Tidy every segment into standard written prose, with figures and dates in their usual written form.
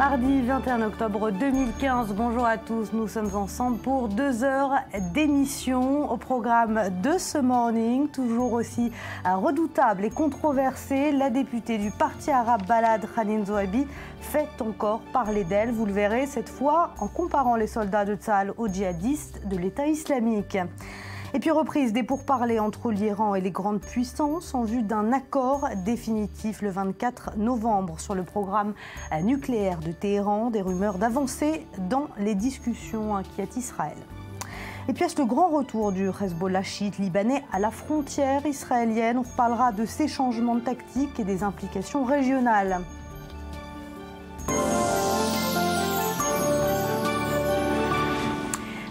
Mardi 21 octobre 2015, bonjour à tous, nous sommes ensemble pour 2 heures d'émission. Au programme de ce morning, toujours aussi redoutable et controversé, la députée du parti arabe Balad, Khanin Zohabi, fait encore parler d'elle. Vous le verrez cette fois en comparant les soldats de Tsahal aux djihadistes de l'État islamique. Et puis reprise des pourparlers entre l'Iran et les grandes puissances en vue d'un accord définitif le 24 novembre sur le programme nucléaire de Téhéran. Des rumeurs d'avancées dans les discussions inquiètent Israël. Et puis est-ce le grand retour du Hezbollah chiite libanais à la frontière israélienne? On reparlera de ces changements de tactique et des implications régionales.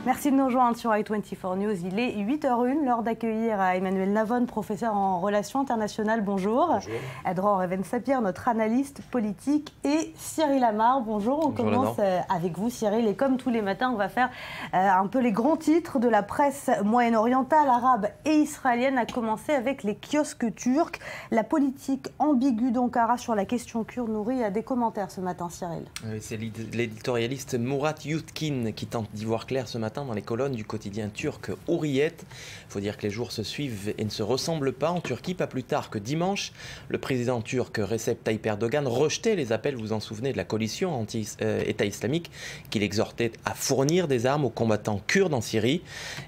Merci de nous rejoindre sur i24 News. Il est 8h01, l'heure d'accueillir Emmanuel Navon, professeur en relations internationales. Bonjour. Bonjour. Dror Even-Sapir, notre analyste politique, et Cyril Amar. Bonjour. On commence avec vous, Cyril. Et comme tous les matins, on va faire un peu les grands titres de la presse moyen-orientale, arabe et israélienne, à commencer avec les kiosques turcs. La politique ambiguë d'Ankara sur la question kurde nourrit des commentaires ce matin, Cyril. Oui, c'est l'éditorialiste Murat Yutkin qui tente d'y voir clair ce matin dans les colonnes du quotidien turc Hurriyet. Il faut dire que les jours se suivent et ne se ressemblent pas en Turquie. Pas plus tard que dimanche, le président turc Recep Tayyip Erdogan rejetait les appels, vous vous en souvenez, de la coalition anti-État islamique qui l'exhortait à fournir des armes aux combattants kurdes en Syrie.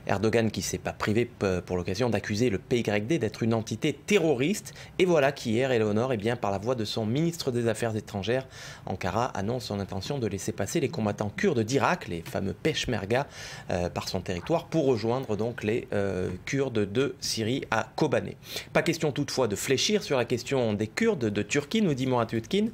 Erdogan qui ne s'est pas privé pour l'occasion d'accuser le PYD d'être une entité terroriste. Et voilà qu'hier, Eleonore, par la voix de son ministre des Affaires étrangères, Ankara annonce son intention de laisser passer les combattants kurdes d'Irak, les fameux Peshmerga, par son territoire pour rejoindre donc les Kurdes de Syrie à Kobané. Pas question toutefois de fléchir sur la question des Kurdes de Turquie, nous dit Murat Yutkin,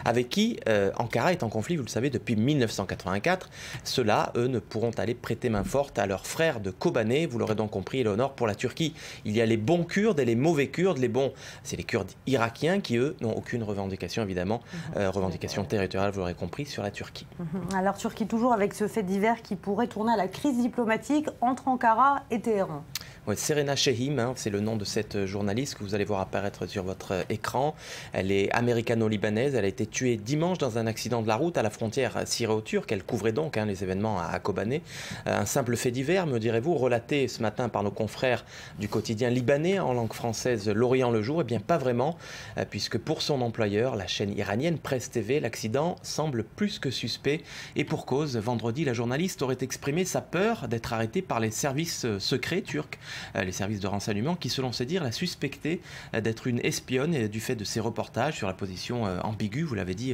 avec qui Ankara est en conflit, vous le savez, depuis 1984. Ceux-là, eux, ne pourront aller prêter main forte à leurs frères de Kobané. Vous l'aurez donc compris, Eleonore, pour la Turquie, il y a les bons Kurdes et les mauvais Kurdes. Les bons, c'est les Kurdes irakiens qui, eux, n'ont aucune revendication, évidemment, revendication territoriale, vous l'aurez compris, sur la Turquie. Alors Turquie, toujours avec ce fait divers qui pourrait tourner à la crise diplomatique entre Ankara et Téhéran. Ouais, Serena Chehim, c'est le nom de cette journaliste que vous allez voir apparaître sur votre écran. Elle est américano-libanaise. Elle a été tuée dimanche dans un accident de la route à la frontière syro-turque. Elle couvrait donc les événements à Kobané. Un simple fait divers, me direz-vous, relaté ce matin par nos confrères du quotidien libanais en langue française L'Orient le jour. Eh bien, pas vraiment, puisque pour son employeur, la chaîne iranienne Presse TV, l'accident semble plus que suspect. Et pour cause, vendredi, la journaliste aurait exprimé sa peur d'être arrêtée par les services secrets turcs. Les services de renseignement qui, selon ses dires, la suspectaient d'être une espionne et du fait de ses reportages sur la position ambiguë, vous l'avez dit,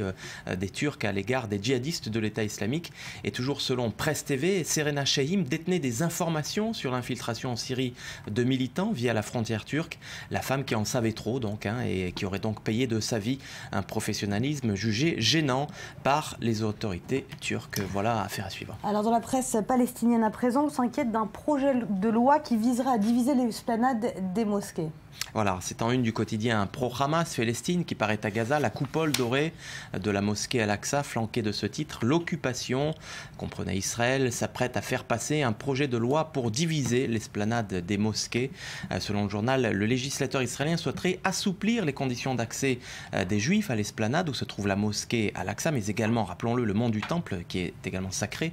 des Turcs à l'égard des djihadistes de l'État islamique. Et toujours selon Presse TV, Serena Chehim détenait des informations sur l'infiltration en Syrie de militants via la frontière turque. La femme qui en savait trop, donc, et qui aurait donc payé de sa vie un professionnalisme jugé gênant par les autorités turques. Voilà, affaire à suivre. Alors dans la presse palestinienne à présent, on s'inquiète d'un projet de loi qui viserait à diviser les esplanades des mosquées. Voilà, c'est en une du quotidien pro-Hamas Palestine qui paraît à Gaza, la coupole dorée de la mosquée Al-Aqsa, flanquée de ce titre, l'occupation, comprenait Israël, s'apprête à faire passer un projet de loi pour diviser l'esplanade des mosquées. Selon le journal, le législateur israélien souhaiterait assouplir les conditions d'accès des Juifs à l'esplanade où se trouve la mosquée Al-Aqsa, mais également, rappelons-le, le mont du Temple qui est également sacré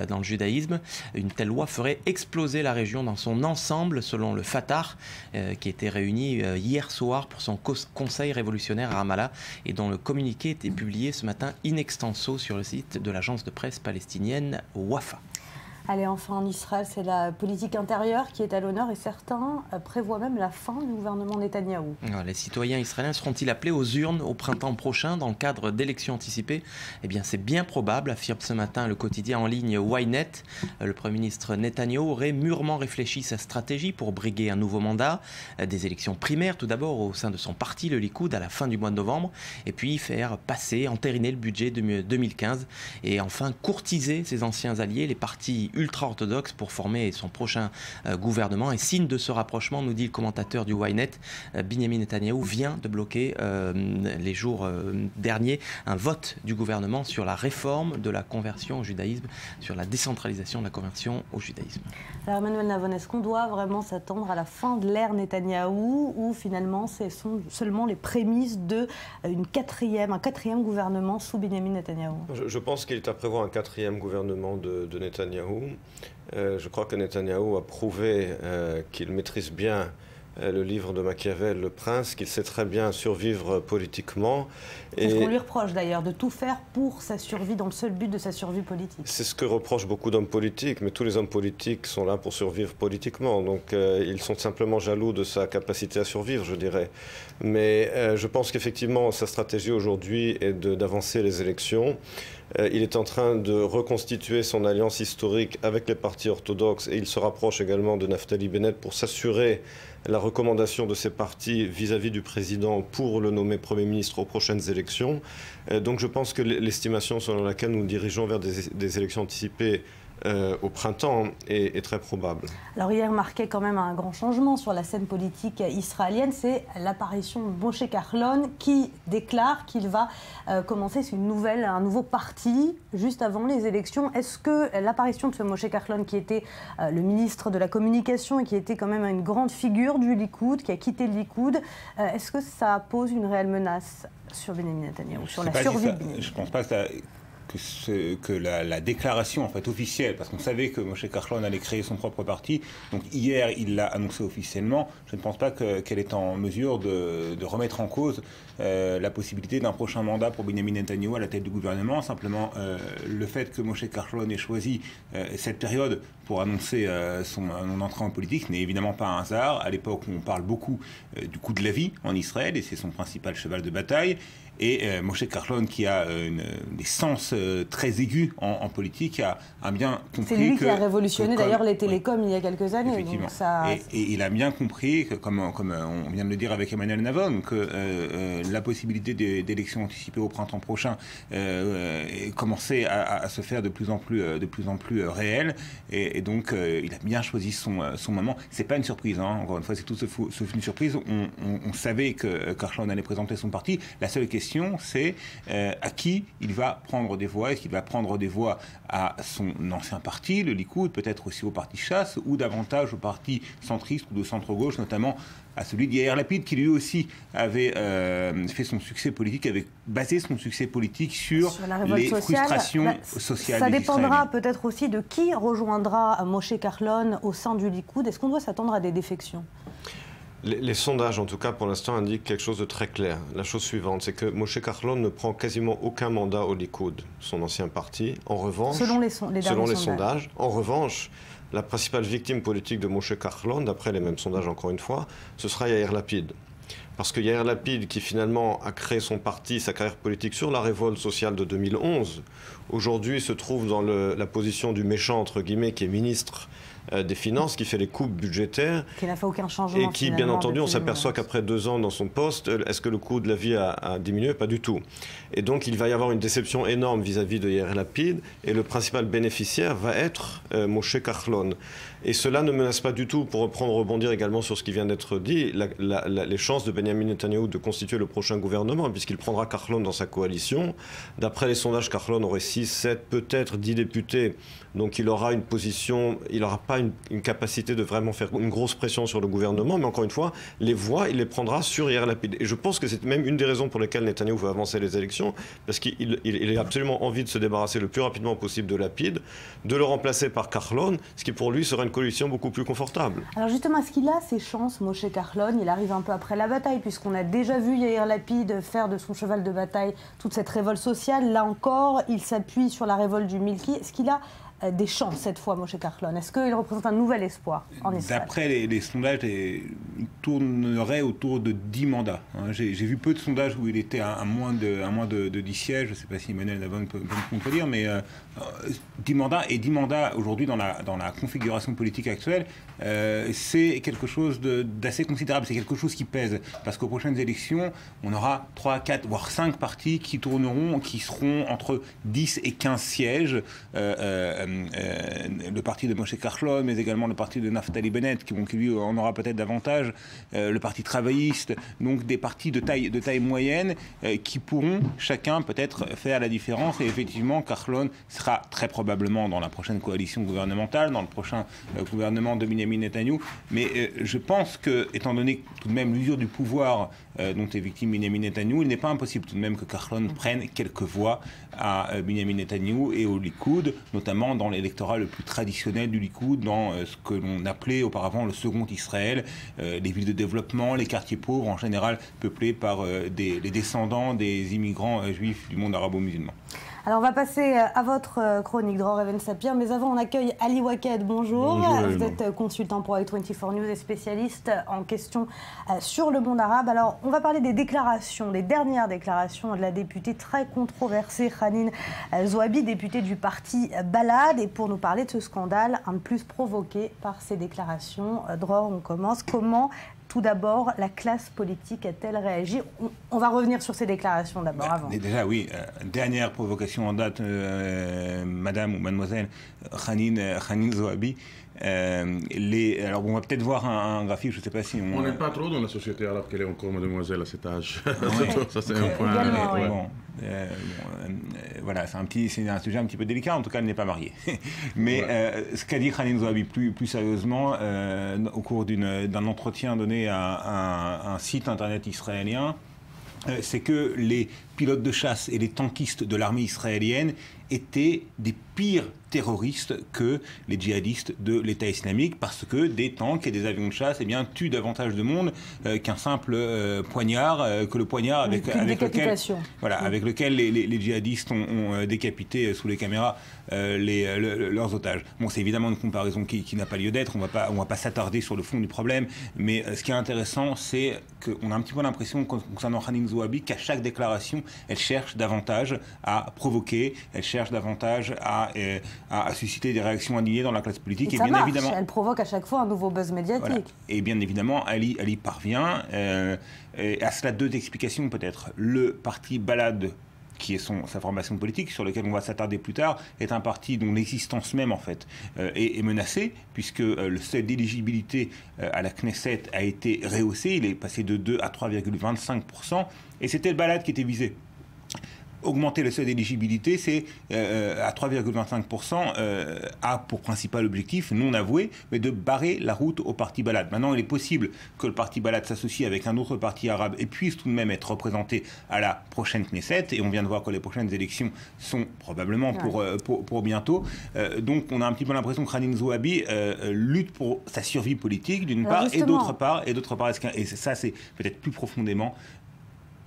dans le judaïsme. Une telle loi ferait exploser la région dans son ensemble, selon le Fatah, qui était réuni hier soir pour son conseil révolutionnaire à Ramallah et dont le communiqué était publié ce matin in extenso sur le site de l'agence de presse palestinienne Wafa. Allez, enfin en Israël, c'est la politique intérieure qui est à l'honneur et certains prévoient même la fin du gouvernement Netanyahou. Les citoyens israéliens seront-ils appelés aux urnes au printemps prochain dans le cadre d'élections anticipées? Eh bien, c'est bien probable, affirme ce matin le quotidien en ligne Ynet. Le Premier ministre Netanyahou aurait mûrement réfléchi sa stratégie pour briguer un nouveau mandat. Des élections primaires tout d'abord au sein de son parti, le Likoud, à la fin du mois de novembre, et puis faire passer, entériner le budget de 2015 et enfin courtiser ses anciens alliés, les partis parti ultra-orthodoxe pour former son prochain gouvernement. Et signe de ce rapprochement, nous dit le commentateur du Ynet, Benjamin Netanyahou vient de bloquer les jours derniers un vote du gouvernement sur la réforme de la conversion au judaïsme, sur la décentralisation de la conversion au judaïsme. Alors Emmanuel Navon, est-ce qu'on doit vraiment s'attendre à la fin de l'ère Netanyahou ou finalement ce sont seulement les prémices d'un quatrième gouvernement sous Benjamin Netanyahou? Je pense qu'il est à prévoir un quatrième gouvernement de Netanyahou. Je crois que Netanyahou a prouvé qu'il maîtrise bien le livre de Machiavel, Le Prince, qu'il sait très bien survivre politiquement. C'est ce qu'on lui reproche d'ailleurs, de tout faire pour sa survie, dans le seul but de sa survie politique. C'est ce que reprochent beaucoup d'hommes politiques, mais tous les hommes politiques sont là pour survivre politiquement. Donc ils sont simplement jaloux de sa capacité à survivre, je dirais. Mais je pense qu'effectivement, sa stratégie aujourd'hui est d'avancer les élections. Il est en train de reconstituer son alliance historique avec les partis orthodoxes et il se rapproche également de Naftali Bennett pour s'assurer la recommandation de ces partis vis-à-vis du président pour le nommer Premier ministre aux prochaines élections. Donc je pense que l'estimation selon laquelle nous nous dirigeons vers des élections anticipées au printemps est très probable. Alors hier marquait quand même un grand changement sur la scène politique israélienne, c'est l'apparition de Moshe Kahlon qui déclare qu'il va commencer un nouveau parti juste avant les élections. Est-ce que l'apparition de ce Moshe Kahlon qui était le ministre de la Communication et qui était quand même une grande figure du Likoud, qui a quitté le Likoud, est-ce que ça pose une réelle menace sur Benjamin Netanyahou, sur la survie de Benjamin? Je ne pense pas que la déclaration en fait officielle, parce qu'on savait que Moshe Kahlon allait créer son propre parti, donc hier il l'a annoncé officiellement, je ne pense pas qu'elle est en mesure de remettre en cause la possibilité d'un prochain mandat pour Benjamin Netanyahou à la tête du gouvernement. Simplement le fait que Moshe Kahlon ait choisi cette période pour annoncer son entrée en politique n'est évidemment pas un hasard. À l'époque où on parle beaucoup du coût de la vie en Israël, et c'est son principal cheval de bataille. Et Moshe Kahlon, qui a des sens très aigus en politique, a bien compris que... C'est lui qui a révolutionné d'ailleurs les télécoms il y a quelques années. Effectivement. Donc ça... et il a bien compris, comme on vient de le dire avec Emmanuel Navon, que la possibilité d'élections anticipées au printemps prochain commençait à se faire de plus en plus réelle. Et donc il a bien choisi son moment. C'est pas une surprise, hein. Encore une fois, c'est tout sauf une surprise. On savait que Kahlon allait présenter son parti. La seule question, c'est à qui il va prendre des voix. Est-ce qu'il va prendre des voix à son ancien parti, le Likoud, peut-être aussi au parti chasse, ou davantage au parti centriste ou de centre-gauche, notamment à celui d'Yair Lapid, qui lui aussi avait fait son succès politique, avait basé son succès politique sur les frustrations sociales. Ça dépendra peut-être aussi de qui rejoindra Moshe Kahlon au sein du Likoud. Est-ce qu'on doit s'attendre à des défections ? Les sondages, en tout cas, pour l'instant, indiquent quelque chose de très clair. La chose suivante, c'est que Moshe Kahlon ne prend quasiment aucun mandat au Likoud, son ancien parti. En revanche, selon les sondages, en revanche, la principale victime politique de Moshe Kahlon, d'après les mêmes sondages encore une fois, ce sera Yair Lapid. Parce que Yair Lapid, qui finalement a créé son parti, sa carrière politique sur la révolte sociale de 2011, aujourd'hui se trouve dans la position du méchant, entre guillemets, qui est ministre des Finances, qui fait les coupes budgétaires. Qui n'a fait aucun changement. Et qui, bien entendu, on s'aperçoit qu'après 2 ans dans son poste, est-ce que le coût de la vie a diminué? Pas du tout. Et donc, il va y avoir une déception énorme vis-à-vis de Yair Lapid, et le principal bénéficiaire va être Moshe Kahlon. Et cela ne menace pas du tout, pour rebondir également sur ce qui vient d'être dit, les chances de Benjamin Netanyahou de constituer le prochain gouvernement, puisqu'il prendra Kahlon dans sa coalition. D'après les sondages, Kahlon aurait 6, 7, peut-être 10 députés. Donc il aura une position, il n'aura pas une capacité de vraiment faire une grosse pression sur le gouvernement, mais encore une fois, les voix, il les prendra sur Yair Lapid. Et je pense que c'est même une des raisons pour lesquelles Netanyahou veut avancer les élections, parce qu'il a absolument envie de se débarrasser le plus rapidement possible de Lapid, de le remplacer par Kahlon, ce qui pour lui sera une coalition beaucoup plus confortable. Alors justement, est-ce qu'il a ses chances, Moshe Kahlon? Il arrive un peu après la bataille, puisqu'on a déjà vu Yair Lapid faire de son cheval de bataille toute cette révolte sociale. Là encore, il s'appuie sur la révolte du Milki. Est-ce qu'il a des chances cette fois, Moshe Kahlon? Est-ce qu'il représente un nouvel espoir en Israël? D'après les sondages, il tournerait autour de 10 mandats. J'ai vu peu de sondages où il était à moins de 10 sièges. Je ne sais pas si Emmanuel Navon peut me dire, mais 10 mandats. Et 10 mandats aujourd'hui dans la configuration politique actuelle, c'est quelque chose d'assez considérable. C'est quelque chose qui pèse. Parce qu'aux prochaines élections, on aura 3, 4, voire 5 partis qui seront entre 10 et 15 sièges. le parti de Moshe Kahlon, mais également le parti de Naftali Bennett, qui lui en aura peut-être davantage, le parti travailliste, donc des partis de taille moyenne qui pourront chacun peut-être faire la différence. Et effectivement, Kahlon sera très probablement dans la prochaine coalition gouvernementale, dans le prochain gouvernement de Benyamin Netanyahou. Mais je pense que, étant donné tout de même l'usure du pouvoir dont est victime Benyamin Netanyahou, il n'est pas impossible tout de même que Kahlon prenne quelques voix à Benyamin Netanyahou et au Likoud, notamment dans l'électorat le plus traditionnel du Likoud, dans ce que l'on appelait auparavant le second Israël, les villes de développement, les quartiers pauvres, en général peuplés par les descendants des immigrants juifs du monde arabo-musulman. Alors on va passer à votre chronique, Dror Even-Sapir, mais avant on accueille Ali Waked. Bonjour. Vous êtes consultant pour i24 News et spécialiste en questions sur le monde arabe. Alors on va parler des déclarations, des dernières déclarations de la députée très controversée Hanine Zouabi, députée du parti Balad. Et pour nous parler de ce scandale un de plus provoqué par ces déclarations, Dror, on commence. Comment tout d'abord, la classe politique a-t-elle réagi? On va revenir sur ces déclarations d'abord, avant. Déjà, oui. Dernière provocation en date, madame ou mademoiselle Hanine Zouabi. Alors, on va peut-être voir un graphique, je ne sais pas si on n'est pas trop dans la société arabe qu'elle est encore mademoiselle à cet âge. Ça, c'est un point. Voilà, c'est un sujet un petit peu délicat. En tout cas, elle n'est pas mariée. Mais ce qu'a dit Hanine Zouabi plus sérieusement, au cours d'un entretien donné à un site internet israélien, c'est que les pilotes de chasse et les tankistes de l'armée israélienne étaient des pires terroristes que les djihadistes de l'État islamique, parce que des tanks et des avions de chasse tuent davantage de monde qu'un simple poignard, que le poignard avec lequel les djihadistes ont décapité sous les caméras leurs otages. Bon, c'est évidemment une comparaison qui n'a pas lieu d'être, on va pas s'attarder sur le fond du problème, mais ce qui est intéressant, c'est qu'on a un petit peu l'impression, concernant Hanine Zouabi, qu'à chaque déclaration, elle cherche davantage à provoquer, elle cherche davantage à susciter des réactions indignées dans la classe politique. Et ça marche, évidemment, elle provoque à chaque fois un nouveau buzz médiatique. Voilà. Et bien évidemment, elle y parvient. À cela, deux explications peut-être. Le parti Balad, qui est sa formation politique, sur lequel on va s'attarder plus tard, est un parti dont l'existence même, en fait, est menacée, puisque le seuil d'éligibilité à la Knesset a été rehaussé. Il est passé de 2 à 3,25%. Et c'était le Balad qui était visé. Augmenter le seuil d'éligibilité, c'est à 3,25%, a pour principal objectif, non avoué, mais de barrer la route au parti Balad. Maintenant, il est possible que le parti Balad s'associe avec un autre parti arabe et puisse tout de même être représenté à la prochaine Knesset. Et on vient de voir que les prochaines élections sont probablement pour bientôt. Donc, on a un petit peu l'impression que Hanine Zouabi lutte pour sa survie politique, d'une part, et d'autre part, et ça, c'est peut-être plus profondément,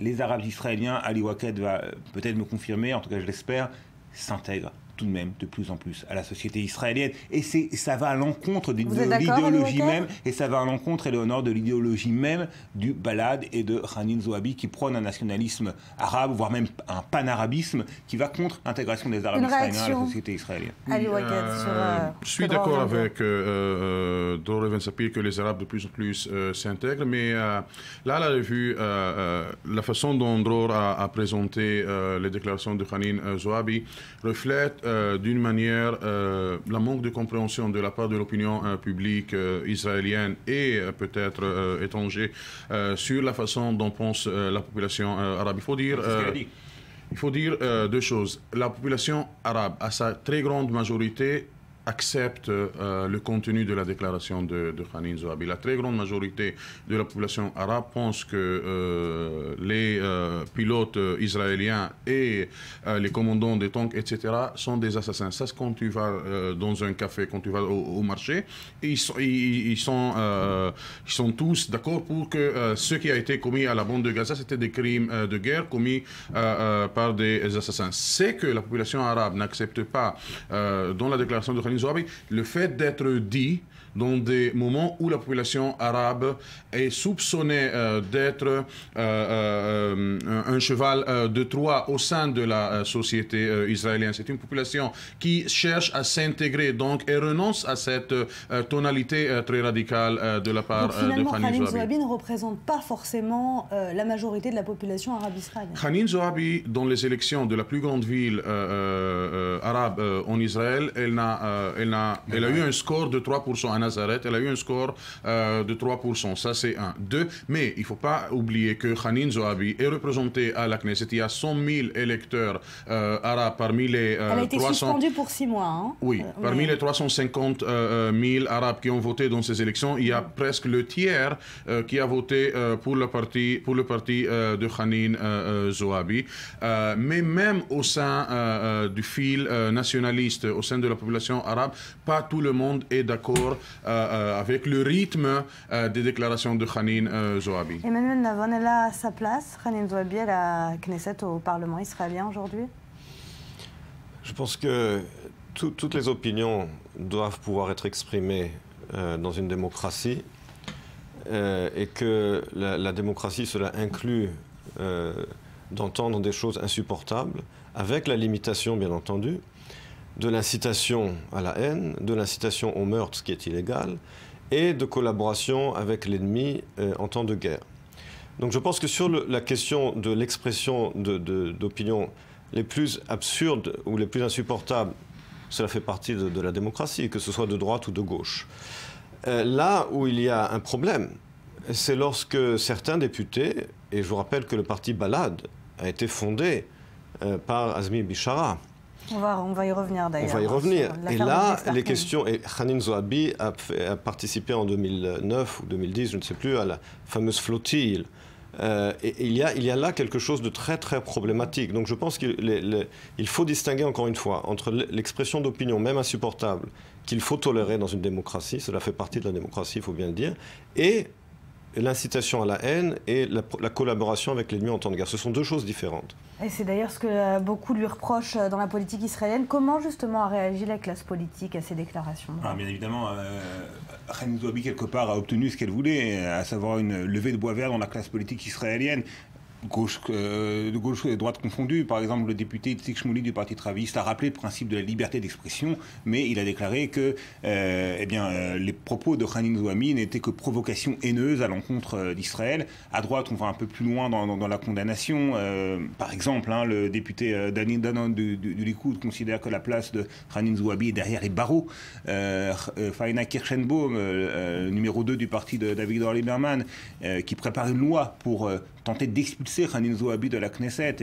les Arabes israéliens, Ali Waked va peut-être me confirmer, en tout cas je l'espère, s'intègrent tout de même de plus en plus à la société israélienne. Et ça va à l'encontre de l'idéologie même, et ça va à l'encontre et le nord de l'idéologie même du Balad et de Hanine Zouabi, qui prône un nationalisme arabe, voire même un panarabisme, qui va contre l'intégration des Arabes israéliens à la société israélienne. Je suis d'accord avec Dror Even-Sapir que les Arabes de plus en plus s'intègrent, mais là, la revue, la façon dont Dror a présenté les déclarations de Hanine Zouabi reflète d'une manière la manque de compréhension de la part de l'opinion publique israélienne et peut-être étrangère sur la façon dont pense la population arabe. Il faut dire deux choses. La population arabe, à sa très grande majorité, accepte le contenu de la déclaration de Hanine Zouabi. La très grande majorité de la population arabe pense que les pilotes israéliens et les commandants des tanks, etc., sont des assassins. Ça, c'est quand tu vas dans un café, quand tu vas au marché, ils sont tous d'accord pour que ce qui a été commis à la bande de Gaza, c'était des crimes de guerre commis par des assassins. C'est que la population arabe n'accepte pas, dans la déclaration de Hanine Khalil Zouabi, le fait d'être dit dans des moments où la population arabe est soupçonnée d'être un cheval de Troie au sein de la société israélienne. C'est une population qui cherche à s'intégrer donc et renonce à cette tonalité très radicale de la part de Khalil Zouabi. Khalil Zouabi ne représente pas forcément la majorité de la population arabe israélienne. Khalil Zouabi, dans les élections de la plus grande ville arabe en Israël, elle a eu un score de 3% à Nazareth, elle a eu un score de 3%, ça c'est un. Deux, mais il ne faut pas oublier que Khalil Zouabi est représenté à la Knesset, il y a 100 000 électeurs arabes parmi les Elle a été suspendue pour 6 mois. Hein. Oui, parmi les 350 000 arabes qui ont voté dans ces élections, il y a presque le tiers qui a voté pour le parti de Khalil Zouabi. Mais même au sein du fil nationaliste, au sein de la population arabe, pas tout le monde est d'accord avec le rythme des déclarations de Khalil Zouabi. Emmanuel Navon, elle a sa place, Khalil Zouabi, à la Knesset, au Parlement israélien aujourd'hui? Je pense que toutes les opinions doivent pouvoir être exprimées dans une démocratie et que la démocratie, cela inclut d'entendre des choses insupportables, avec la limitation, bien entendu, de l'incitation à la haine, de l'incitation au meurtre, ce qui est illégal, et de collaboration avec l'ennemi en temps de guerre. Donc je pense que sur la question de l'expression d'opinions les plus absurdes ou les plus insupportables, cela fait partie de la démocratie, que ce soit de droite ou de gauche. Là où il y a un problème, c'est lorsque certains députés, et je vous rappelle que le parti Balad a été fondé par Azmi Bishara. On va y revenir d'ailleurs. On va y revenir. Et là, les questions, et Khalil Zouabi a participé en 2009 ou 2010, je ne sais plus, à la fameuse flottille. Et il y a là quelque chose de très très problématique. Donc je pense qu'il faut distinguer encore une fois entre l'expression d'opinion, même insupportable, qu'il faut tolérer dans une démocratie, cela fait partie de la démocratie, il faut bien le dire, et l'incitation à la haine et la collaboration avec l'ennemi en temps de guerre. Ce sont deux choses différentes. Et c'est d'ailleurs ce que beaucoup lui reprochent dans la politique israélienne. Comment justement a réagi la classe politique à ces déclarations? Bien évidemment, Khalil Zouabi, quelque part, a obtenu ce qu'elle voulait, à savoir une levée de bois vert dans la classe politique israélienne. De gauche et droite confondues. Par exemple, le député Itzik Shmouly du Parti travailliste a rappelé le principe de la liberté d'expression, mais il a déclaré que les propos de Khalil Zouabi n'étaient que provocation haineuse à l'encontre d'Israël. À droite, on va un peu plus loin dans la condamnation. Par exemple, le député Dani Danon du Likoud considère que la place de Khalil Zouabi est derrière les barreaux. Faina Kirschenbaum, numéro 2 du parti de Avigdor Lieberman, qui prépare une loi pour tenter d'expulser Khalil Zouabi de la Knesset,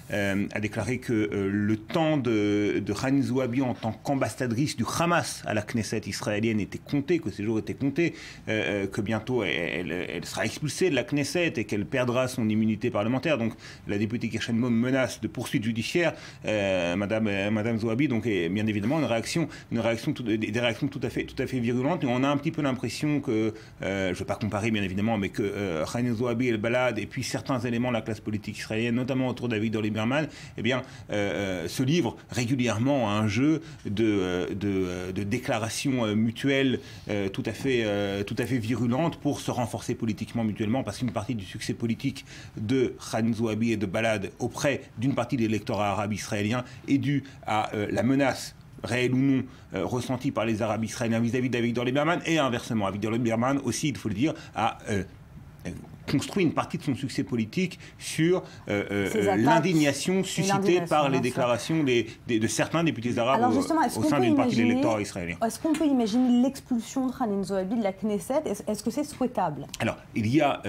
a déclaré que le temps de Khalil Zouabi en tant qu'ambassadrice du Hamas à la Knesset israélienne était compté, que ses jours étaient comptés, que bientôt elle sera expulsée de la Knesset et qu'elle perdra son immunité parlementaire. Donc la députée Kirschenbaum menace de poursuites judiciaires Madame Zouabi, donc et bien évidemment des réactions tout à fait virulentes. Et on a un petit peu l'impression que, je ne vais pas comparer bien évidemment, mais que Khalil Zouabi et le Balad et puis certains éléments de la classe politique israélienne, notamment autour d'Avigdor Lieberman, se livrent régulièrement à un jeu de déclarations mutuelles tout à fait virulentes pour se renforcer politiquement mutuellement, parce qu'une partie du succès politique de Khalil Zouabi et de Balad auprès d'une partie de l'électorat arabe israélien est due à la menace réelle ou non, ressentie par les Arabes israéliens vis-à-vis d'Avigdor Lieberman, et inversement. Avigdor Lieberman aussi, il faut le dire, a construit une partie de son succès politique sur l'indignation suscitée par les déclarations de certains députés arabes au sein d'une partie de l'électorat israélien. Est-ce qu'on peut imaginer l'expulsion de Khalil Zouabi de la Knesset? Est-ce que c'est souhaitable? Alors, il y a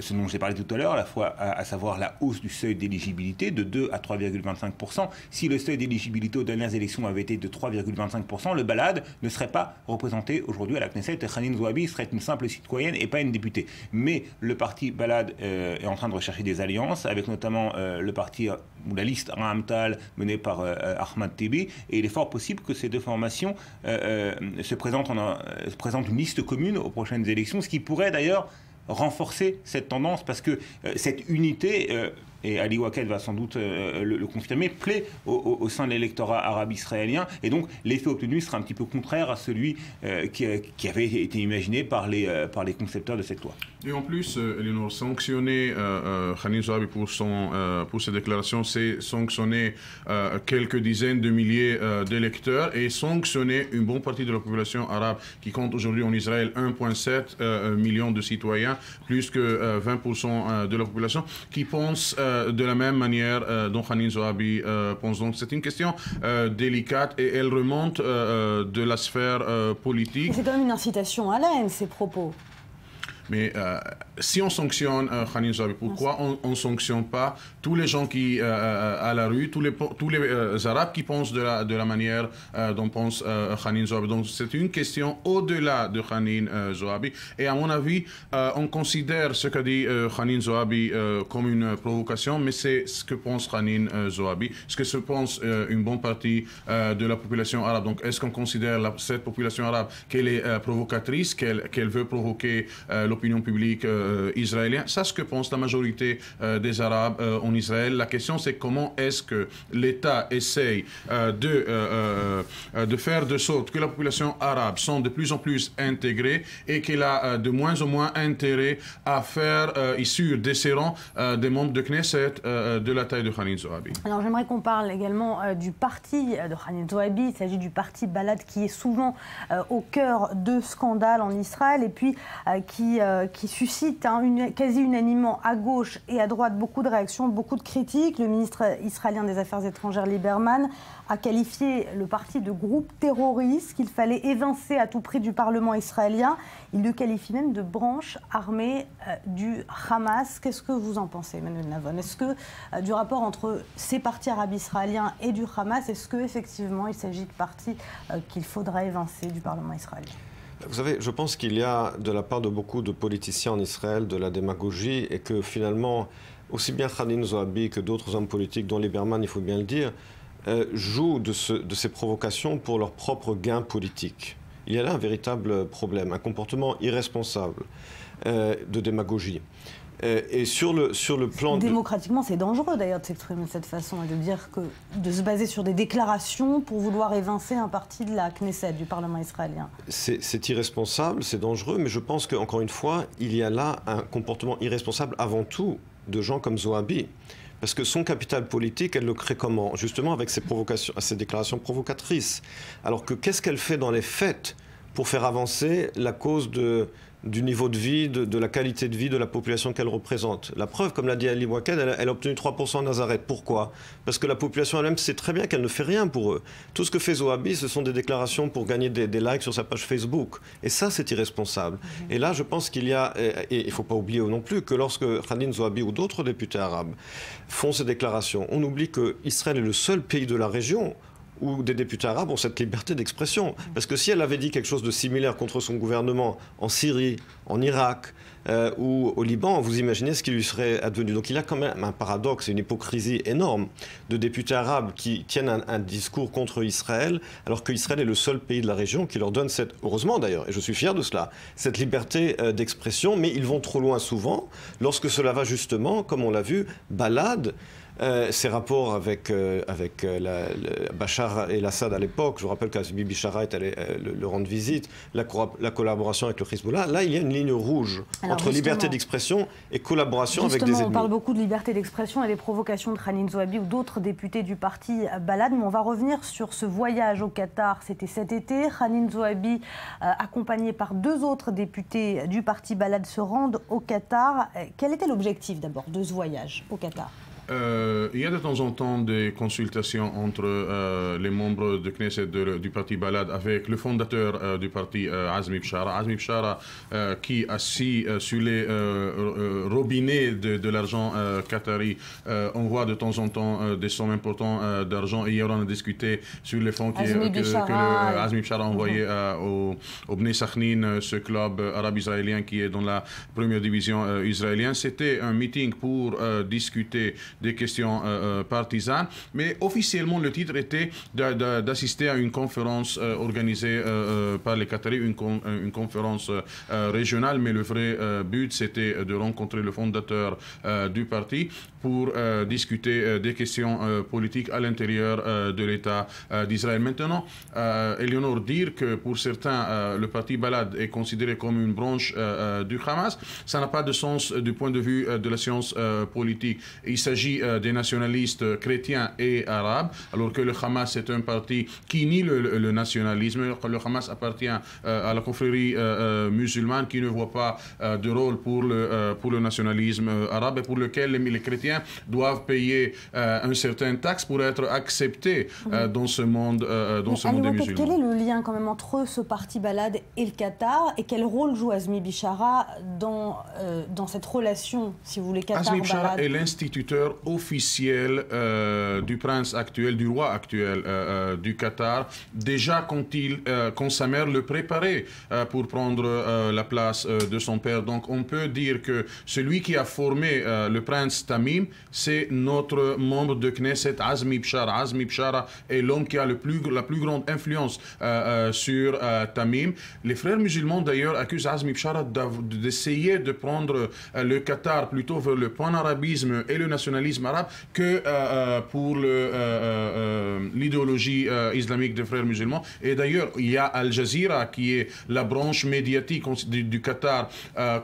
ce dont j'ai parlé tout à l'heure, à la fois à savoir la hausse du seuil d'éligibilité de 2 à 3,25%. Si le seuil d'éligibilité aux dernières élections avait été de 3,25%, le Balad ne serait pas représenté aujourd'hui à la Knesset et Khalil Zouabi serait une simple citoyenne et pas une députée. Mais le parti Balad est en train de rechercher des alliances, avec notamment le parti ou la liste Ra'am Tal menée par Ahmad Tibi, et il est fort possible que ces deux formations se présentent une liste commune aux prochaines élections, ce qui pourrait d'ailleurs renforcer cette tendance, parce que cette unité et Ali Waqed va sans doute le confirmer, plaît au sein de l'électorat arabe israélien. Et donc l'effet obtenu sera un petit peu contraire à celui qui avait été imaginé par les concepteurs de cette loi. Et en plus, Elinor, sanctionner Hanin Zohabi pour ses déclarations, c'est sanctionner quelques dizaines de milliers d'électeurs et sanctionner une bonne partie de la population arabe qui compte aujourd'hui en Israël 1,7 million de citoyens, plus que 20% de la population, qui pensent de la même manière dont Hanin Zohabi pense. Donc c'est une question délicate et elle remonte de la sphère politique. C'est quand même une incitation à la haine, ces propos. Mais si on sanctionne Hanin Zohabi, pourquoi on ne sanctionne pas tous les gens qui, à la rue, tous les Arabes qui pensent de la manière dont pense Hanin Zohabi? Donc c'est une question au-delà de Hanin Zohabi. Et à mon avis, on considère ce qu'a dit Hanin Zohabi comme une provocation, mais c'est ce que pense Hanin Zohabi, ce que se pense une bonne partie de la population arabe. Donc est-ce qu'on considère cette population arabe qu'elle est provocatrice, qu'elle veut provoquer l'opinion publique israélienne? Ça, ce que pense la majorité des Arabes en Israël. La question, c'est comment est-ce que l'État essaye de faire de sorte que la population arabe soit de plus en plus intégrée et qu'elle a de moins en moins intérêt à faire issus des ses rangs des membres de Knesset de la taille de Hanin Zohabi. Alors j'aimerais qu'on parle également du parti de Hanin Zohabi. Il s'agit du parti Balad qui est souvent au cœur de scandales en Israël et puis qui suscite quasi unanimement à gauche et à droite beaucoup de réactions, beaucoup de critiques. Le ministre israélien des Affaires étrangères Lieberman a qualifié le parti de groupe terroriste qu'il fallait évincer à tout prix du Parlement israélien. Il le qualifie même de branche armée du Hamas. Qu'est-ce que vous en pensez, Emmanuel Navon? Est-ce que du rapport entre ces partis arabes israéliens et du Hamas, est-ce qu'effectivement il s'agit de partis qu'il faudra évincer du Parlement israélien? Vous savez, je pense qu'il y a de la part de beaucoup de politiciens en Israël de la démagogie et que finalement, aussi bien Hanin Zohabi que d'autres hommes politiques, dont Lieberman, il faut bien le dire, jouent de ces provocations pour leur propre gain politique. Il y a là un véritable problème, un comportement irresponsable de démagogie. Et sur le plan... Démocratiquement, c'est dangereux d'ailleurs de s'exprimer de cette façon et de dire que de se baser sur des déclarations pour vouloir évincer un parti de la Knesset, du Parlement israélien. C'est irresponsable, c'est dangereux, mais je pense qu'encore une fois, il y a là un comportement irresponsable avant tout de gens comme Zohabi. Parce que son capital politique, elle le crée comment? Justement avec ces déclarations provocatrices. Alors que qu'est-ce qu'elle fait dans les faits pour faire avancer la cause du niveau de vie, de la qualité de vie de la population qu'elle représente? La preuve, comme l'a dit Ali Waqed, elle a obtenu 3% à Nazareth. Pourquoi? Parce que la population elle-même sait très bien qu'elle ne fait rien pour eux. Tout ce que fait Zohabi, ce sont des déclarations pour gagner des likes sur sa page Facebook. Et ça, c'est irresponsable. Et là, je pense qu'il y a... Et il ne faut pas oublier non plus que lorsque Hanin Zohabi ou d'autres députés arabes font ces déclarations, on oublie qu'Israël est le seul pays de la région où des députés arabes ont cette liberté d'expression. Parce que si elle avait dit quelque chose de similaire contre son gouvernement en Syrie, en Irak ou au Liban, vous imaginez ce qui lui serait advenu. Donc il y a quand même un paradoxe, une hypocrisie énorme de députés arabes qui tiennent un discours contre Israël, alors qu'Israël est le seul pays de la région qui leur donne heureusement d'ailleurs, et je suis fier de cela, cette liberté d'expression, mais ils vont trop loin souvent, lorsque cela va justement, comme on l'a vu, Balad. Ses rapports avec Bachar el-Assad à l'époque, je vous rappelle qu'Azmi Bishara est allé le rendre visite, la collaboration avec le Hezbollah, là il y a une ligne rouge entre liberté d'expression et collaboration avec des ennemis. On parle beaucoup de liberté d'expression et des provocations de Hanin Zohabi ou d'autres députés du parti Balad, mais on va revenir sur ce voyage au Qatar, c'était cet été. Hanin Zohabi, accompagné par 2 autres députés du parti Balad, se rendent au Qatar. Quel était l'objectif d'abord de ce voyage au Qatar? Il y a de temps en temps des consultations entre les membres de Knesset du parti Balad avec le fondateur du parti Azmi Bishara. Azmi Bishara qui assis sur les robinets de l'argent qatari envoie de temps en temps des sommes importantes d'argent. Et hier on a discuté sur les fonds que Azmi Bishara a envoyé au Bnei Sakhnin, ce club arabe-israélien qui est dans la première division israélienne. C'était un meeting pour discuter des questions partisanes. Mais officiellement, le titre était d'assister à une conférence organisée par les Qataris, une conférence régionale, mais le vrai but, c'était de rencontrer le fondateur du parti pour discuter des questions politiques à l'intérieur de l'État d'Israël. Maintenant, Eleonore, dire que pour certains, le parti Balad est considéré comme une branche du Hamas, ça n'a pas de sens du point de vue de la science politique. Il s'agit des nationalistes chrétiens et arabes, alors que le Hamas est un parti qui nie le nationalisme. Le Hamas appartient à la confrérie musulmane qui ne voit pas de rôle pour le nationalisme arabe et pour lequel les chrétiens doivent payer un certain taxe pour être acceptés dans ce monde des musulmans. Quel est le lien quand même entre ce parti Balad et le Qatar, et quel rôle joue Azmi Bishara dans cette relation, si vous voulez, Qatar-Balad? Azmi Bishara est l'instituteur officiel du prince actuel, du roi actuel du Qatar, déjà quand sa mère le préparait pour prendre la place de son père. Donc on peut dire que celui qui a formé le prince Tamim, c'est notre membre de Knesset, Azmi Bishara. Azmi Bishara est l'homme qui a la plus grande influence sur Tamim. Les frères musulmans d'ailleurs accusent Azmi Bishara d'essayer de prendre le Qatar plutôt vers le pan-arabisme et le nationalisme arabe que pour l'idéologie islamique des frères musulmans. Et d'ailleurs, il y a Al Jazeera qui est la branche médiatique du Qatar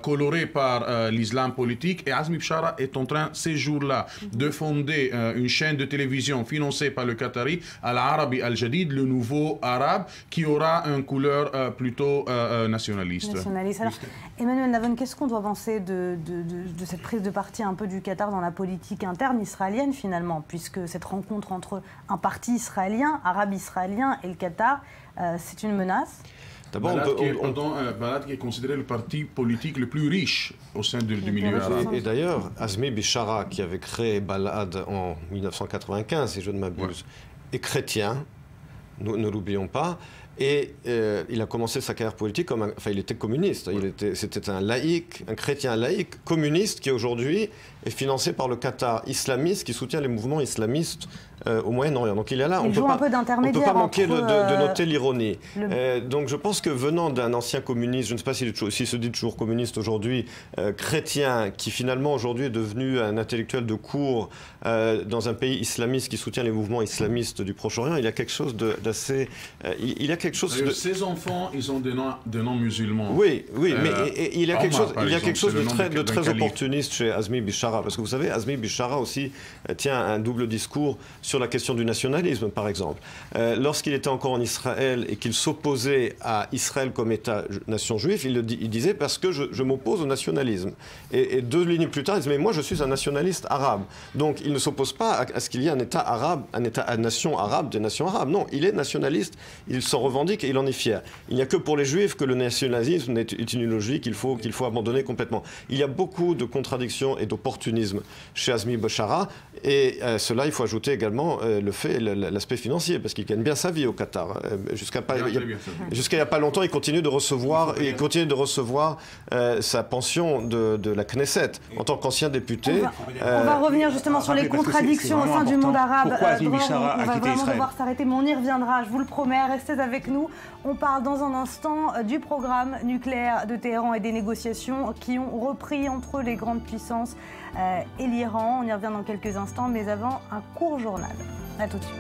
colorée par l'islam politique, et Azmi Bishara est en train ces jours-là de fonder une chaîne de télévision financée par le Qatari, Al-Arabi Al-Jadid, le nouveau arabe, qui aura une couleur plutôt nationaliste. Alors, Emmanuel Navon, qu'est-ce qu'on doit penser de cette prise de parti un peu du Qatar dans la politique interne israélienne finalement, puisque cette rencontre entre un parti israélien, arabe israélien, et le Qatar, c'est une menace? D'abord, Balad qui est considéré le parti politique le plus riche au sein du milieu arabe. Et d'ailleurs, Azmi Bishara, qui avait créé Balad en 1995, si je ne m'abuse, est chrétien, ne l'oublions pas. Et il a commencé sa carrière politique comme il était communiste. C'était un laïc, un chrétien laïc communiste qui aujourd'hui est financé par le Qatar islamiste qui soutient les mouvements islamistes au Moyen-Orient. Donc il est là. On ne peut pas manquer de noter l'ironie. Donc je pense que venant d'un ancien communiste, je ne sais pas s'il se dit toujours communiste aujourd'hui, chrétien, qui finalement aujourd'hui est devenu un intellectuel de cour dans un pays islamiste qui soutient les mouvements islamistes du Proche-Orient, il y a quelque chose d'assez... il y a quelque chose de... Ces enfants, ils ont des noms musulmans. Oui, mais il y a quelque chose de très opportuniste chez Azmi Bishara. Parce que vous savez, Azmi Bishara aussi tient un double discours sur la question du nationalisme, par exemple. Lorsqu'il était encore en Israël et qu'il s'opposait à Israël comme État-nation juive, il disait parce que je m'oppose au nationalisme. Et 2 lignes plus tard, il disait mais moi je suis un nationaliste arabe. Donc il ne s'oppose pas à ce qu'il y ait un État arabe, un État-nation arabe des nations arabes. Non, il est nationaliste, il s'en revendique et il en est fier. Il n'y a que pour les Juifs que le nationalisme est une idéologie qu'il faut abandonner complètement. Il y a beaucoup de contradictions et d'opportunisme chez Azmi Bishara, et cela, il faut ajouter également l'aspect financier, parce qu'il gagne bien sa vie au Qatar. Jusqu'à il n'y a pas longtemps, il continue de recevoir, sa pension de la Knesset en tant qu'ancien député. On va revenir justement sur les contradictions au sein du monde arabe. Pourquoi Azmi Bishara a quitté Israël ? On va vraiment devoir s'arrêter, mais on y reviendra, je vous le promets, restez avec nous. On parle dans un instant du programme nucléaire de Téhéran et des négociations qui ont repris entre les grandes puissances et l'Iran. On y revient dans quelques instants, mais avant, un court journal. À tout de suite.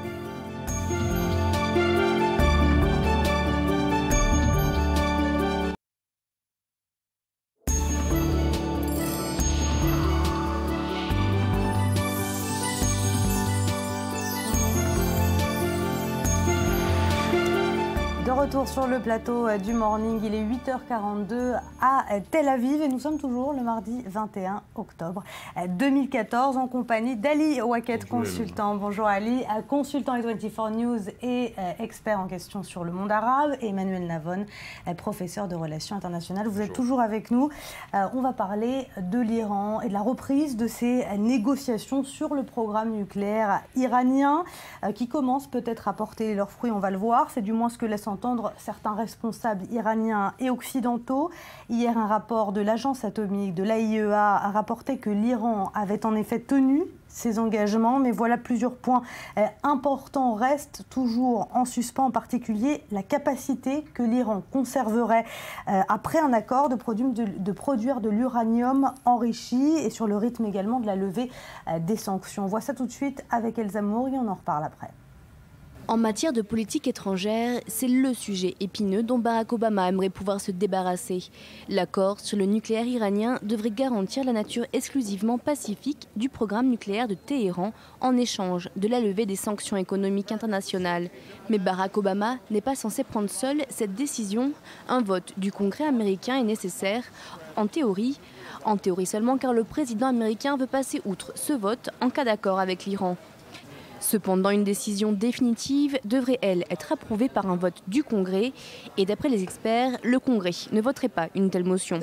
De retour sur le plateau du Morning, il est 8h42 à Tel Aviv et nous sommes toujours le mardi 21 octobre 2014 en compagnie d'Ali Waket, consultant. Bonjour Ali, consultant E24 News et expert en questions sur le monde arabe, et Emmanuel Navon, professeur de relations internationales. Vous êtes toujours avec nous. On va parler de l'Iran et de la reprise de ces négociations sur le programme nucléaire iranien qui commencent peut-être à porter leurs fruits, on va le voir. C'est du moins ce que laisse entendre certains responsables iraniens et occidentaux. Hier, un rapport de l'agence atomique de l'AIEA a rapporté que l'Iran avait en effet tenu ses engagements, mais voilà, plusieurs points importants restent toujours en suspens, en particulier la capacité que l'Iran conserverait après un accord de produire de l'uranium enrichi et sur le rythme également de la levée des sanctions. On voit ça tout de suite avec Elsa Mouri, on en reparle après. En matière de politique étrangère, c'est le sujet épineux dont Barack Obama aimerait pouvoir se débarrasser. L'accord sur le nucléaire iranien devrait garantir la nature exclusivement pacifique du programme nucléaire de Téhéran en échange de la levée des sanctions économiques internationales. Mais Barack Obama n'est pas censé prendre seul cette décision. Un vote du Congrès américain est nécessaire, en théorie seulement, car le président américain veut passer outre ce vote en cas d'accord avec l'Iran. Cependant, une décision définitive devrait, elle, être approuvée par un vote du Congrès. Et d'après les experts, le Congrès ne voterait pas une telle motion.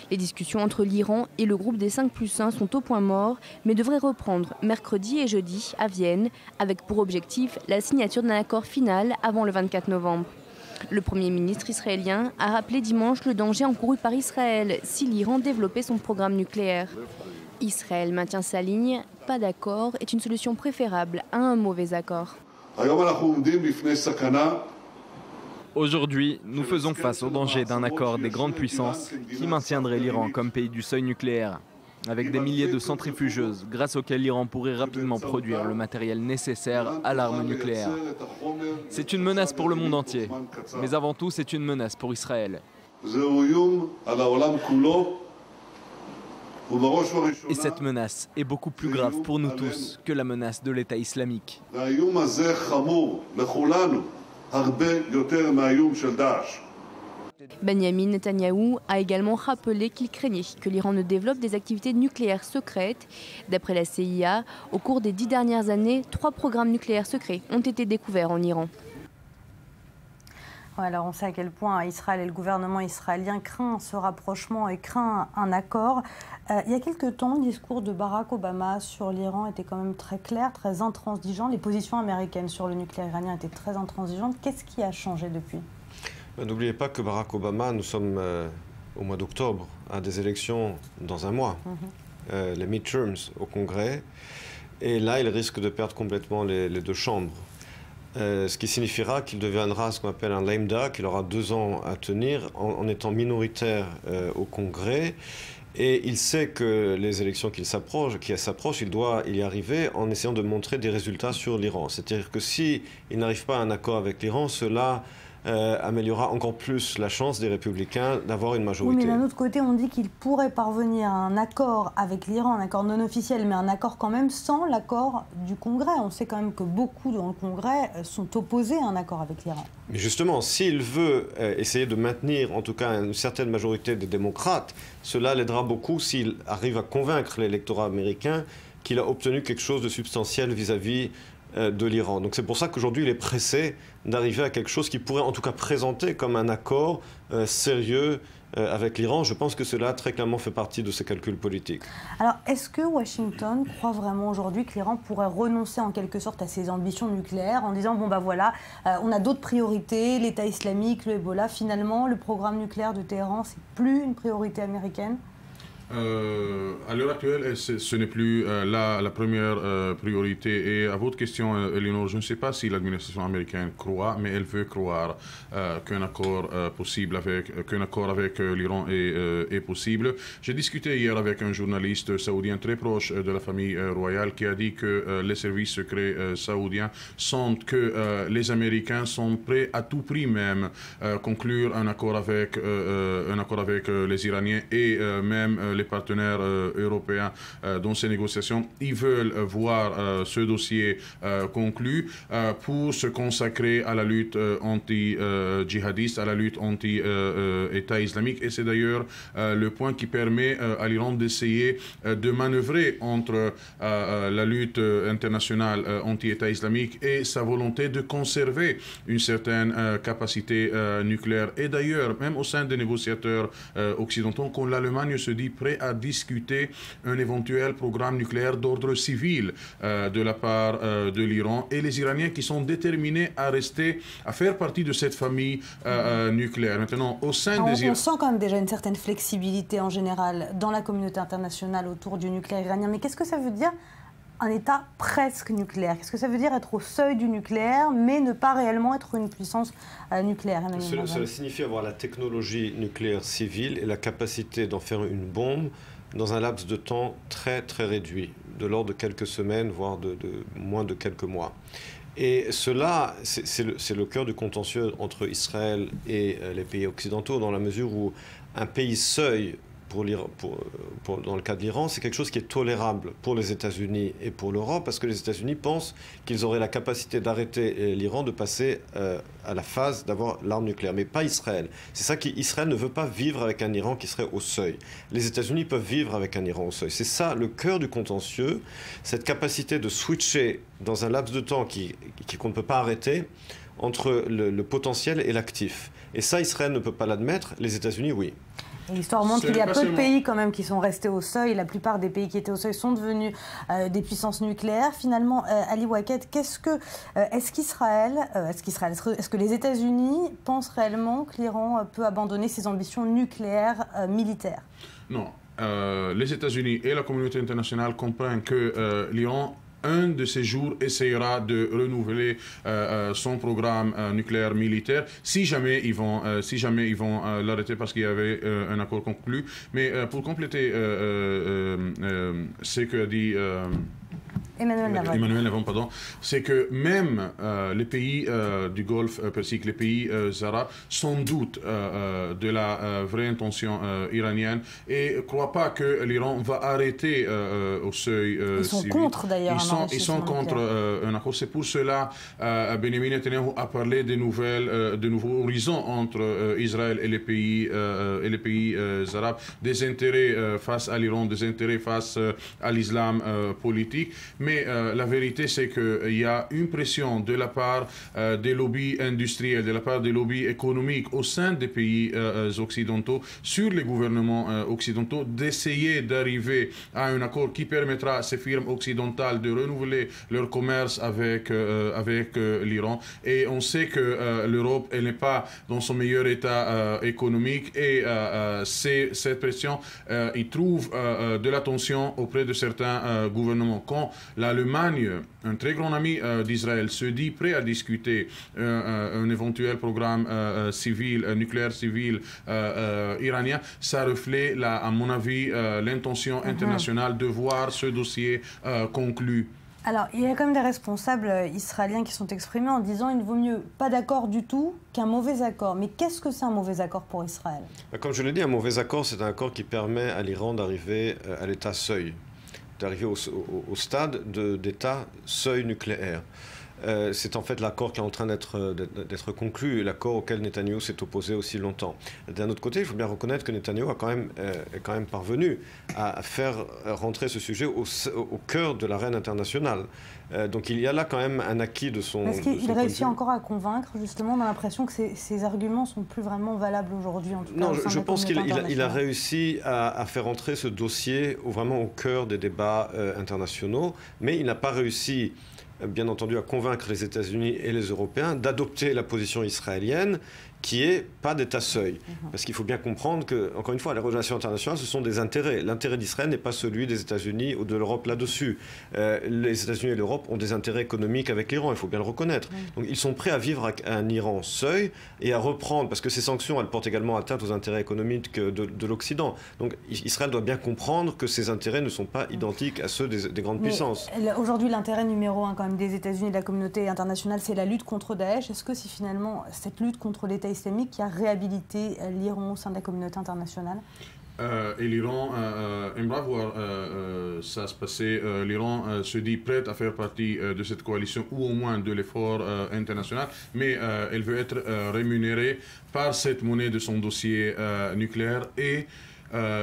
Les discussions entre l'Iran et le groupe des 5+1 sont au point mort, mais devraient reprendre mercredi et jeudi à Vienne, avec pour objectif la signature d'un accord final avant le 24 novembre. Le Premier ministre israélien a rappelé dimanche le danger encouru par Israël si l'Iran développait son programme nucléaire. Israël maintient sa ligne, pas d'accord est une solution préférable à un mauvais accord. Aujourd'hui, nous faisons face au danger d'un accord des grandes puissances qui maintiendrait l'Iran comme pays du seuil nucléaire, avec des milliers de centrifugeuses grâce auxquelles l'Iran pourrait rapidement produire le matériel nécessaire à l'arme nucléaire. C'est une menace pour le monde entier, mais avant tout c'est une menace pour Israël. Et cette menace est beaucoup plus grave pour nous tous que la menace de l'État islamique. Benyamin Netanyahou a également rappelé qu'il craignait que l'Iran ne développe des activités nucléaires secrètes. D'après la CIA, au cours des 10 dernières années, 3 programmes nucléaires secrets ont été découverts en Iran. Alors on sait à quel point Israël et le gouvernement israélien craint ce rapprochement et craint un accord. Il y a quelques temps, le discours de Barack Obama sur l'Iran était quand même très clair, très intransigeant. Les positions américaines sur le nucléaire iranien étaient très intransigeantes. Qu'est-ce qui a changé depuis ? N'oubliez pas que Barack Obama, nous sommes au mois d'octobre, à des élections dans un mois, les midterms au Congrès. Et là, il risque de perdre complètement les 2 chambres. Ce qui signifiera qu'il deviendra ce qu'on appelle un lame duck, il aura 2 ans à tenir en étant minoritaire au Congrès. Et il sait que les élections qui s'approchent, il doit y arriver en essayant de montrer des résultats sur l'Iran. C'est-à-dire que s'il n'arrive pas à un accord avec l'Iran, cela améliorera encore plus la chance des Républicains d'avoir une majorité. Oui, mais d'un autre côté, on dit qu'il pourrait parvenir à un accord avec l'Iran, un accord non officiel, mais un accord quand même sans l'accord du Congrès. On sait quand même que beaucoup dans le Congrès sont opposés à un accord avec l'Iran. Mais justement, s'il veut essayer de maintenir en tout cas une certaine majorité des démocrates, cela l'aidera beaucoup s'il arrive à convaincre l'électorat américain qu'il a obtenu quelque chose de substantiel vis-à-vis de l'Iran. Donc c'est pour ça qu'aujourd'hui il est pressé d'arriver à quelque chose qui pourrait en tout cas présenter comme un accord sérieux avec l'Iran. Je pense que cela très clairement fait partie de ses calculs politiques. Alors est-ce que Washington croit vraiment aujourd'hui que l'Iran pourrait renoncer en quelque sorte à ses ambitions nucléaires en disant bon bah voilà, on a d'autres priorités, l'État islamique, le Ebola, finalement le programme nucléaire de Téhéran c'est plus une priorité américaine? À l'heure actuelle, ce n'est plus la première priorité. Et à votre question, Elinor, je ne sais pas si l'administration américaine croit, mais elle veut croire qu'un accord avec l'Iran est possible. J'ai discuté hier avec un journaliste saoudien très proche de la famille royale qui a dit que les services secrets saoudiens sentent que les Américains sont prêts à tout prix même conclure un accord avec les Iraniens et même les partenaires européens dans ces négociations. Ils veulent voir ce dossier conclu pour se consacrer à la lutte anti-djihadiste, à la lutte anti-État islamique. Et c'est d'ailleurs le point qui permet à l'Iran d'essayer de manœuvrer entre la lutte internationale anti-État islamique et sa volonté de conserver une certaine capacité nucléaire. Et d'ailleurs, même au sein des négociateurs occidentaux, quand l'Allemagne se dit prêt à discuter un éventuel programme nucléaire d'ordre civil de la part de l'Iran, et les Iraniens qui sont déterminés à faire partie de cette famille nucléaire. Maintenant, au sein des on sent quand même déjà une certaine flexibilité en général dans la communauté internationale autour du nucléaire iranien. Mais qu'est-ce que ça veut dire un État presque nucléaire. Qu'est-ce que ça veut dire être au seuil du nucléaire, mais ne pas réellement être une puissance nucléaire? Cela signifie avoir la technologie nucléaire civile et la capacité d'en faire une bombe dans un laps de temps très très réduit, de l'ordre de quelques semaines, voire de moins de quelques mois. Et cela, c'est le cœur du contentieux entre Israël et les pays occidentaux, dans la mesure où un pays seuil, dans le cas de l'Iran, c'est quelque chose qui est tolérable pour les États-Unis et pour l'Europe, parce que les États-Unis pensent qu'ils auraient la capacité d'arrêter l'Iran de passer à la phase d'avoir l'arme nucléaire, mais pas Israël. C'est ça qu'Israël ne veut pas vivre avec un Iran qui serait au seuil. Les États-Unis peuvent vivre avec un Iran au seuil. C'est ça le cœur du contentieux, cette capacité de switcher dans un laps de temps qu'on ne peut pas arrêter entre le potentiel et l'actif. Et ça, Israël ne peut pas l'admettre, les États-Unis, oui. L'histoire montre qu'il y a peu de pays quand même qui sont restés au seuil. La plupart des pays qui étaient au seuil sont devenus des puissances nucléaires. Finalement, Ali Waqued, est-ce que les États-Unis pensent réellement que l'Iran peut abandonner ses ambitions nucléaires militaires? Non. Les États-Unis et la communauté internationale comprennent que l'Iran, un de ces jours, essayera de renouveler son programme nucléaire militaire si jamais ils vont l'arrêter parce qu'il y avait un accord conclu. Mais pour compléter ce que a dit Emmanuel Navon, pardon, c'est que même les pays du Golfe Persique, les pays arabes, sans doute de la vraie intention iranienne et ne croient pas que l'Iran va arrêter au seuil Ils sont contre d'ailleurs. Ils sont contre un accord. C'est pour cela Benjamin Netanyahu a parlé de nouveaux horizons entre Israël et les pays arabes, des intérêts face à l'Iran, des intérêts face à l'islam politique. Mais la vérité, c'est qu'il y a une pression de la part des lobbies industriels, de la part des lobbies économiques au sein des pays occidentaux, sur les gouvernements occidentaux, d'essayer d'arriver à un accord qui permettra à ces firmes occidentales de renouveler leur commerce avec l'Iran. Et on sait que l'Europe, elle n'est pas dans son meilleur état économique et cette pression, il trouve de l'attention auprès de certains gouvernements. Quand l'Allemagne, un très grand ami d'Israël, se dit prêt à discuter un éventuel programme nucléaire civil iranien, ça reflète, à mon avis, l'intention internationale de voir ce dossier conclu. Alors, il y a quand même des responsables israéliens qui sont exprimés en disant qu'il ne vaut mieux pas d'accord du tout qu'un mauvais accord. Mais qu'est-ce que c'est un mauvais accord pour Israël? Comme je l'ai dit, un mauvais accord, c'est un accord qui permet à l'Iran d'arriver à l'état seuil, d'arriver au stade d'état seuil nucléaire. C'est en fait l'accord qui est en train d'être conclu, l'accord auquel Netanyahou s'est opposé aussi longtemps. D'un autre côté, il faut bien reconnaître que Netanyahou est quand même parvenu à faire rentrer ce sujet au cœur de l'arène internationale. Donc il y a là quand même un acquis de son... Est-ce qu'il réussit encore à convaincre? Justement, on a l'impression que ces arguments ne sont plus vraiment valables aujourd'hui, en tout cas. Non, je pense qu'il a réussi à faire entrer ce dossier vraiment au cœur des débats internationaux, mais il n'a pas réussi, bien entendu, à convaincre les États-Unis et les Européens d'adopter la position israélienne qui est pas d'État seuil. Parce qu'il faut bien comprendre que, encore une fois, les relations internationales, ce sont des intérêts. L'intérêt d'Israël n'est pas celui des États-Unis ou de l'Europe là-dessus. Les États-Unis et l'Europe ont des intérêts économiques avec l'Iran, il faut bien le reconnaître. Donc ils sont prêts à vivre avec un Iran seuil et à reprendre, parce que ces sanctions, elles portent également atteinte aux intérêts économiques de l'Occident. Donc Israël doit bien comprendre que ces intérêts ne sont pas identiques à ceux des grandes puissances. Aujourd'hui, l'intérêt numéro un quand même des États-Unis et de la communauté internationale, c'est la lutte contre Daesh. Est-ce que c'est finalement cette lutte contre l'État islamique qui a réhabilité l'Iran au sein de la communauté internationale? Et l'Iran aimera voir ça se passer. L'Iran se dit prête à faire partie de cette coalition ou au moins de l'effort international, mais elle veut être rémunérée par cette monnaie de son dossier nucléaire et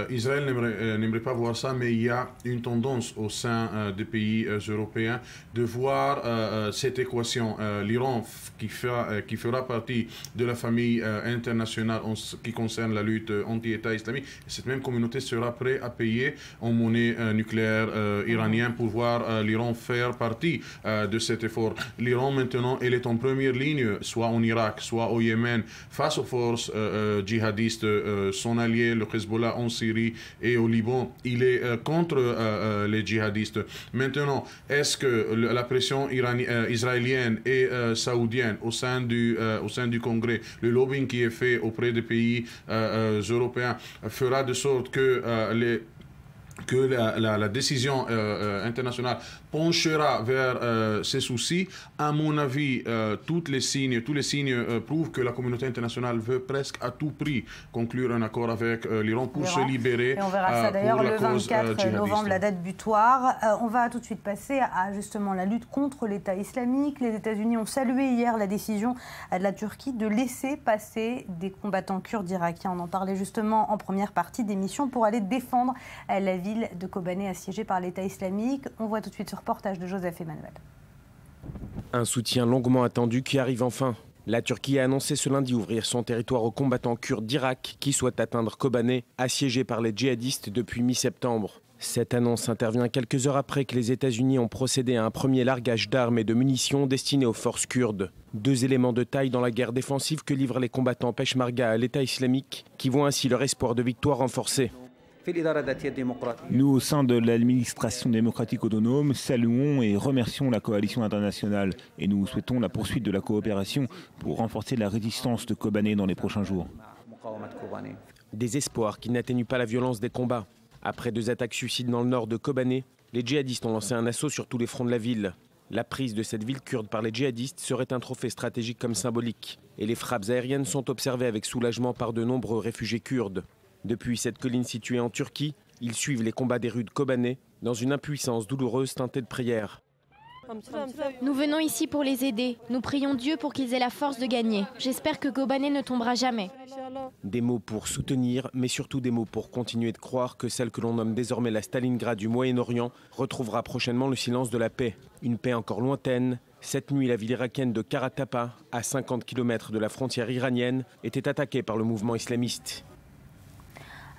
Israël n'aimerait pas voir ça, mais il y a une tendance au sein des pays européens de voir cette équation. L'Iran qui fera partie de la famille internationale en ce qui concerne la lutte anti-État islamique. Cette même communauté sera prête à payer en monnaie nucléaire iranienne pour voir l'Iran faire partie de cet effort. L'Iran maintenant, elle est en première ligne, soit en Irak, soit au Yémen, face aux forces djihadistes, son allié, le Hezbollah, en Syrie et au Liban, il est contre les djihadistes. Maintenant, est-ce que la pression israélienne et saoudienne au sein du Congrès, le lobbying qui est fait auprès des pays européens fera de sorte que la décision internationale penchera vers ces soucis? À mon avis, tous les signes prouvent que la communauté internationale veut presque à tout prix conclure un accord avec l'Iran pour se libérer. Et on verra ça d'ailleurs le 24 novembre, la date butoir. On va tout de suite passer à justement la lutte contre l'État islamique. Les États-Unis ont salué hier la décision de la Turquie de laisser passer des combattants kurdes irakiens. On en parlait justement en première partie d'émission pour aller défendre la ville de Kobané assiégée par l'État islamique. On voit tout de suite ce reportage de Joseph Emmanuel. Un soutien longuement attendu qui arrive enfin. La Turquie a annoncé ce lundi ouvrir son territoire aux combattants kurdes d'Irak qui souhaitent atteindre Kobané, assiégé par les djihadistes depuis mi-septembre. Cette annonce intervient quelques heures après que les États-Unis ont procédé à un premier largage d'armes et de munitions destinés aux forces kurdes. 2 éléments de taille dans la guerre défensive que livrent les combattants Peshmerga à l'État islamique, qui voient ainsi leur espoir de victoire renforcé. Nous, au sein de l'administration démocratique autonome, saluons et remercions la coalition internationale et nous souhaitons la poursuite de la coopération pour renforcer la résistance de Kobané dans les prochains jours. Des espoirs qui n'atténuent pas la violence des combats. Après 2 attaques suicides dans le nord de Kobané, les djihadistes ont lancé un assaut sur tous les fronts de la ville. La prise de cette ville kurde par les djihadistes serait un trophée stratégique comme symbolique. Et les frappes aériennes sont observées avec soulagement par de nombreux réfugiés kurdes. Depuis cette colline située en Turquie, ils suivent les combats des rues de Kobané dans une impuissance douloureuse teintée de prière. Nous venons ici pour les aider. Nous prions Dieu pour qu'ils aient la force de gagner. J'espère que Kobané ne tombera jamais. Des mots pour soutenir, mais surtout des mots pour continuer de croire que celle que l'on nomme désormais la Stalingrad du Moyen-Orient retrouvera prochainement le silence de la paix. Une paix encore lointaine. Cette nuit, la ville irakienne de Karatapa, à 50 km de la frontière iranienne, était attaquée par le mouvement islamiste.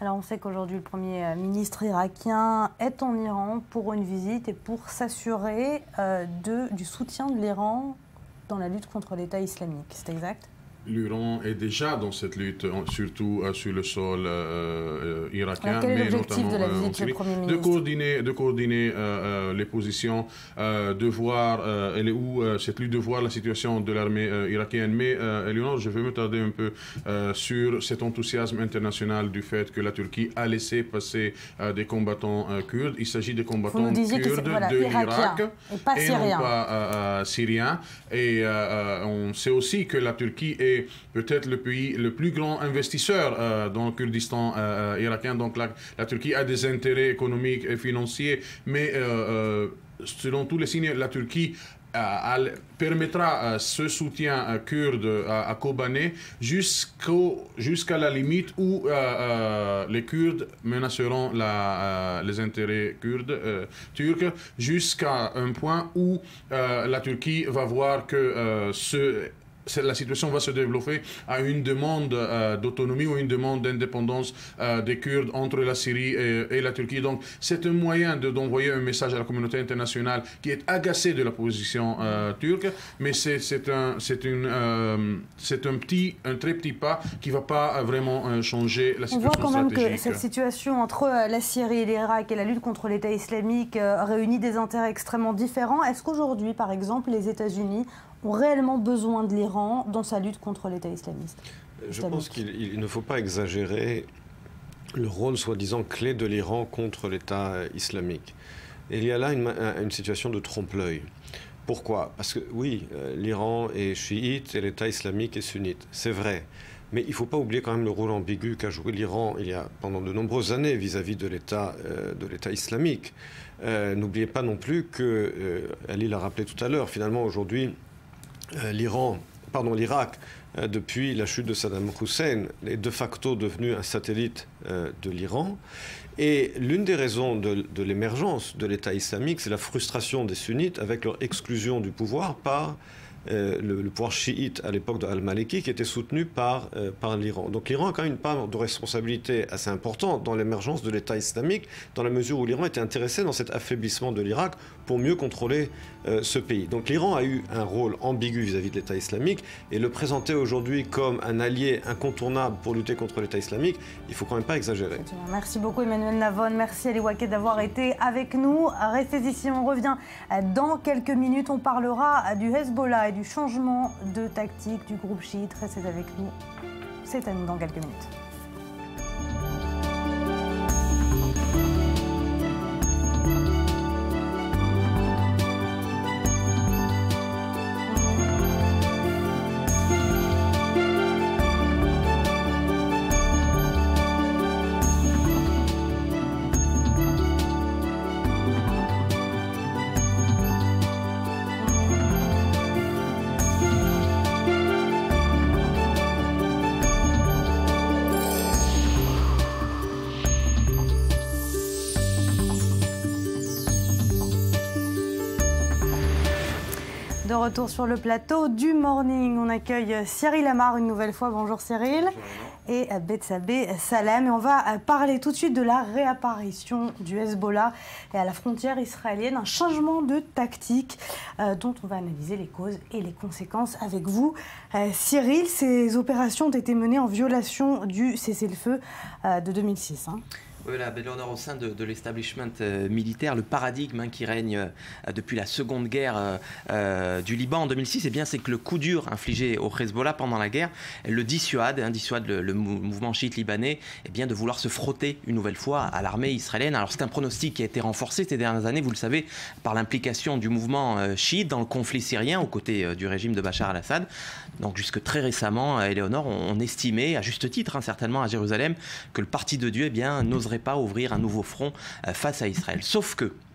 Alors on sait qu'aujourd'hui le Premier ministre irakien est en Iran pour une visite et pour s'assurer du soutien de l'Iran dans la lutte contre l'État islamique. C'est exact ? L'Iran est déjà dans cette lutte, surtout sur le sol irakien, quel est mais l'objectif notamment de la visite du Premier ministre? de coordonner les positions, de voir cette lutte, de voir la situation de l'armée irakienne. Mais Eleonore, je veux me tarder un peu sur cet enthousiasme international du fait que la Turquie a laissé passer des combattants kurdes. Il s'agit des combattants kurdes de l'Irak et non pas syriens. Et on sait aussi que la Turquie est peut-être le pays le plus grand investisseur dans le Kurdistan irakien. Donc la Turquie a des intérêts économiques et financiers, mais selon tous les signes, la Turquie permettra ce soutien kurde à Kobané jusqu'à la limite où les Kurdes menaceront les intérêts kurdes turcs, jusqu'à un point où la Turquie va voir que la situation va se développer à une demande d'autonomie ou une demande d'indépendance des Kurdes entre la Syrie et la Turquie. Donc c'est un moyen d'envoyer un message à la communauté internationale qui est agacée de la position turque, mais c'est un très petit pas qui ne va pas vraiment changer la situation stratégique. On voit quand même que cette situation entre la Syrie et l'Irak et la lutte contre l'État islamique réunit des intérêts extrêmement différents. Est-ce qu'aujourd'hui, par exemple, les États-Unis ont réellement besoin de l'Iran dans sa lutte contre l'État islamiste? Je pense qu'il ne faut pas exagérer le rôle soi-disant clé de l'Iran contre l'État islamique. Et il y a là une situation de trompe-l'œil. Pourquoi? Parce que oui, l'Iran est chiite et l'État islamique est sunnite. C'est vrai. Mais il ne faut pas oublier quand même le rôle ambigu qu'a joué l'Iran pendant de nombreuses années vis-à-vis de l'État islamique. N'oubliez pas non plus que, Ali l'a rappelé tout à l'heure, finalement aujourd'hui, l'Irak, depuis la chute de Saddam Hussein, est de facto devenu un satellite de l'Iran. Et l'une des raisons de l'émergence de l'État islamique, c'est la frustration des sunnites avec leur exclusion du pouvoir par le pouvoir chiite à l'époque de Al-Maliki, qui était soutenu par l'Iran. Donc l'Iran a quand même une part de responsabilité assez importante dans l'émergence de l'État islamique, dans la mesure où l'Iran était intéressé dans cet affaiblissement de l'Irak pour mieux contrôler ce pays. Donc l'Iran a eu un rôle ambigu vis-à-vis de l'État islamique, et le présenter aujourd'hui comme un allié incontournable pour lutter contre l'État islamique, il ne faut quand même pas exagérer. Merci beaucoup Emmanuel Navon, merci Ali Waquet d'avoir été avec nous. Restez ici, on revient dans quelques minutes. On parlera du Hezbollah et du changement de tactique du groupe chiite. Restez avec nous, c'est à nous dans quelques minutes. De retour sur le plateau du Morning, on accueille Cyril Amar une nouvelle fois. Bonjour Cyril. Et Betsabé Salem. Et on va parler tout de suite de la réapparition du Hezbollah et à la frontière israélienne. Un changement de tactique dont on va analyser les causes et les conséquences avec vous. Cyril, ces opérations ont été menées en violation du cessez-le-feu de 2006. Voilà, Léonore, au sein de l'establishment militaire, le paradigme qui règne depuis la seconde guerre du Liban en 2006, eh bien, c'est que le coup dur infligé au Hezbollah pendant la guerre le dissuade le mouvement chiite libanais de vouloir se frotter une nouvelle fois à l'armée israélienne. Alors c'est un pronostic qui a été renforcé ces dernières années, vous le savez, par l'implication du mouvement chiite dans le conflit syrien aux côtés du régime de Bachar al-Assad. Donc jusque très récemment, Éléonore, on estimait, à juste titre certainement à Jérusalem, que le parti de Dieu n'oserait pas ouvrir un nouveau front face à Israël.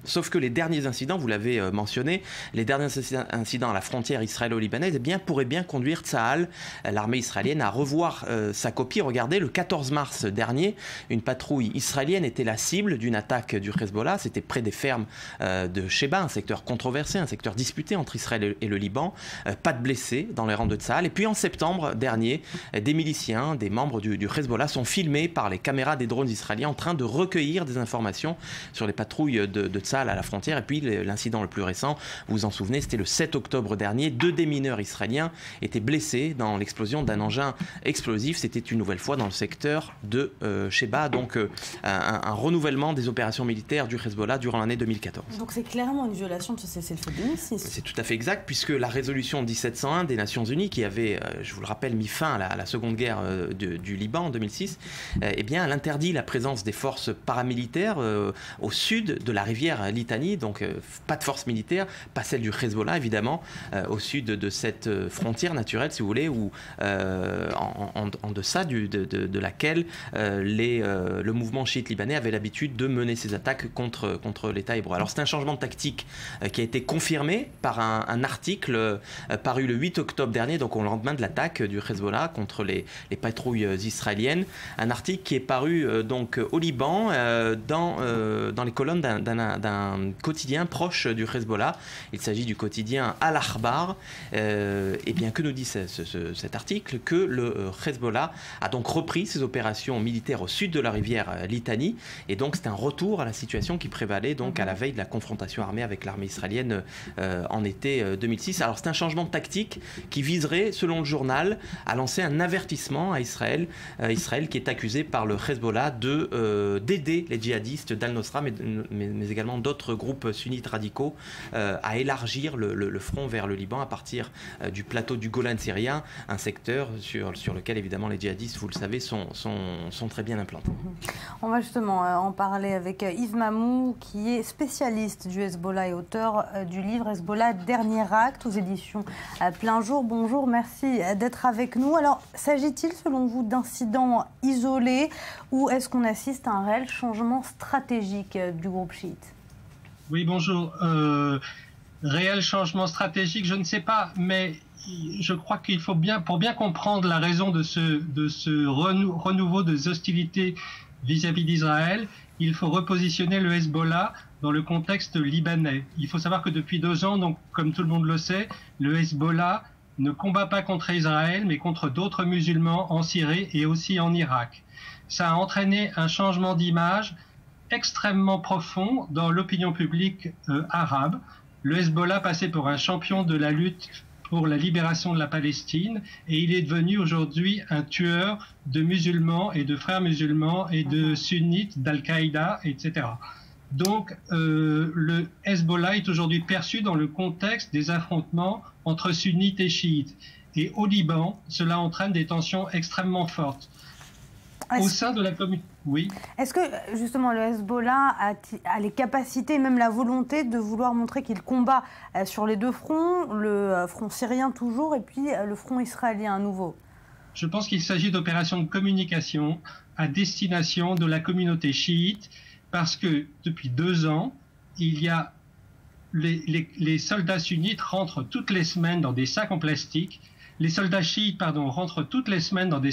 Sauf que les derniers incidents, vous l'avez mentionné, les derniers incidents à la frontière israélo-libanaise pourraient bien conduire Tsahal, l'armée israélienne, à revoir sa copie. Regardez, le 14 mars dernier, une patrouille israélienne était la cible d'une attaque du Hezbollah. C'était près des fermes de Sheba, un secteur controversé, un secteur disputé entre Israël et le Liban. Pas de blessés dans les rangs de Tsahal. Et puis en septembre dernier, des miliciens, des membres du Hezbollah sont filmés par les caméras des drones israéliens en train de recueillir des informations sur les patrouilles de Tsahal à la frontière. Et puis l'incident le plus récent, vous vous en souvenez, c'était le 7 octobre dernier. 2 démineurs israéliens étaient blessés dans l'explosion d'un engin explosif. C'était une nouvelle fois dans le secteur de Sheba. Donc un renouvellement des opérations militaires du Hezbollah durant l'année 2014. Donc c'est clairement une violation de ce cessez-le-feu de 2006. C'est tout à fait exact, puisque la résolution 1701 des Nations Unies, qui avait, je vous le rappelle, mis fin à la seconde guerre du Liban en 2006, elle interdit la présence des forces paramilitaires au sud de la rivière Litanie, donc pas de force militaire, pas celle du Hezbollah évidemment, au sud de cette frontière naturelle, si vous voulez, où en deçà de laquelle le mouvement chiite libanais avait l'habitude de mener ses attaques contre l'État hébreu. Alors c'est un changement de tactique qui a été confirmé par un article paru le 8 octobre dernier, donc au lendemain de l'attaque du Hezbollah contre les patrouilles israéliennes, un article qui est paru donc au Liban dans les colonnes d'un quotidien proche du Hezbollah. Il s'agit du quotidien Al-Akhbar. Et bien que nous dit cet article, que le Hezbollah a donc repris ses opérations militaires au sud de la rivière Litanie, et donc c'est un retour à la situation qui prévalait donc à la veille de la confrontation armée avec l'armée israélienne en été 2006. Alors c'est un changement de tactique qui viserait, selon le journal, à lancer un avertissement à Israël, qui est accusé par le Hezbollah d'aider les djihadistes d'Al-Nosra, mais également d'autres groupes sunnites radicaux à élargir le front vers le Liban à partir du plateau du Golan syrien, un secteur sur lequel évidemment les djihadistes, vous le savez, sont très bien implantés. On va justement en parler avec Yves Mamou, qui est spécialiste du Hezbollah et auteur du livre Hezbollah, dernier acte, aux éditions Plein Jour. Bonjour, merci d'être avec nous. Alors, s'agit-il selon vous d'incidents isolés ou est-ce qu'on assiste à un réel changement stratégique du groupe chiite ? Oui, bonjour. Réel changement stratégique, je ne sais pas, mais je crois qu'il faut pour bien comprendre la raison de ce renouveau des hostilités vis-à-vis d'Israël, il faut repositionner le Hezbollah dans le contexte libanais. Il faut savoir que depuis 2 ans, donc, comme tout le monde le sait, le Hezbollah ne combat pas contre Israël, mais contre d'autres musulmans en Syrie et aussi en Irak. Ça a entraîné un changement d'image extrêmement profond dans l'opinion publique arabe. Le Hezbollah passait pour un champion de la lutte pour la libération de la Palestine et il est devenu aujourd'hui un tueur de musulmans et de frères musulmans et de sunnites, d'Al-Qaïda, etc. Donc le Hezbollah est aujourd'hui perçu dans le contexte des affrontements entre sunnites et chiites. Et au Liban, cela entraîne des tensions extrêmement fortes. Au sein de la communauté, oui. Est-ce que justement le Hezbollah a les capacités, même la volonté de vouloir montrer qu'il combat sur les 2 fronts, le front syrien toujours et puis le front israélien à nouveau? Je pense qu'il s'agit d'opérations de communication à destination de la communauté chiite parce que depuis 2 ans, il y a les soldats sunnites rentrent toutes les semaines dans des sacs en plastique. Les soldats chiites, rentrent toutes les semaines dans des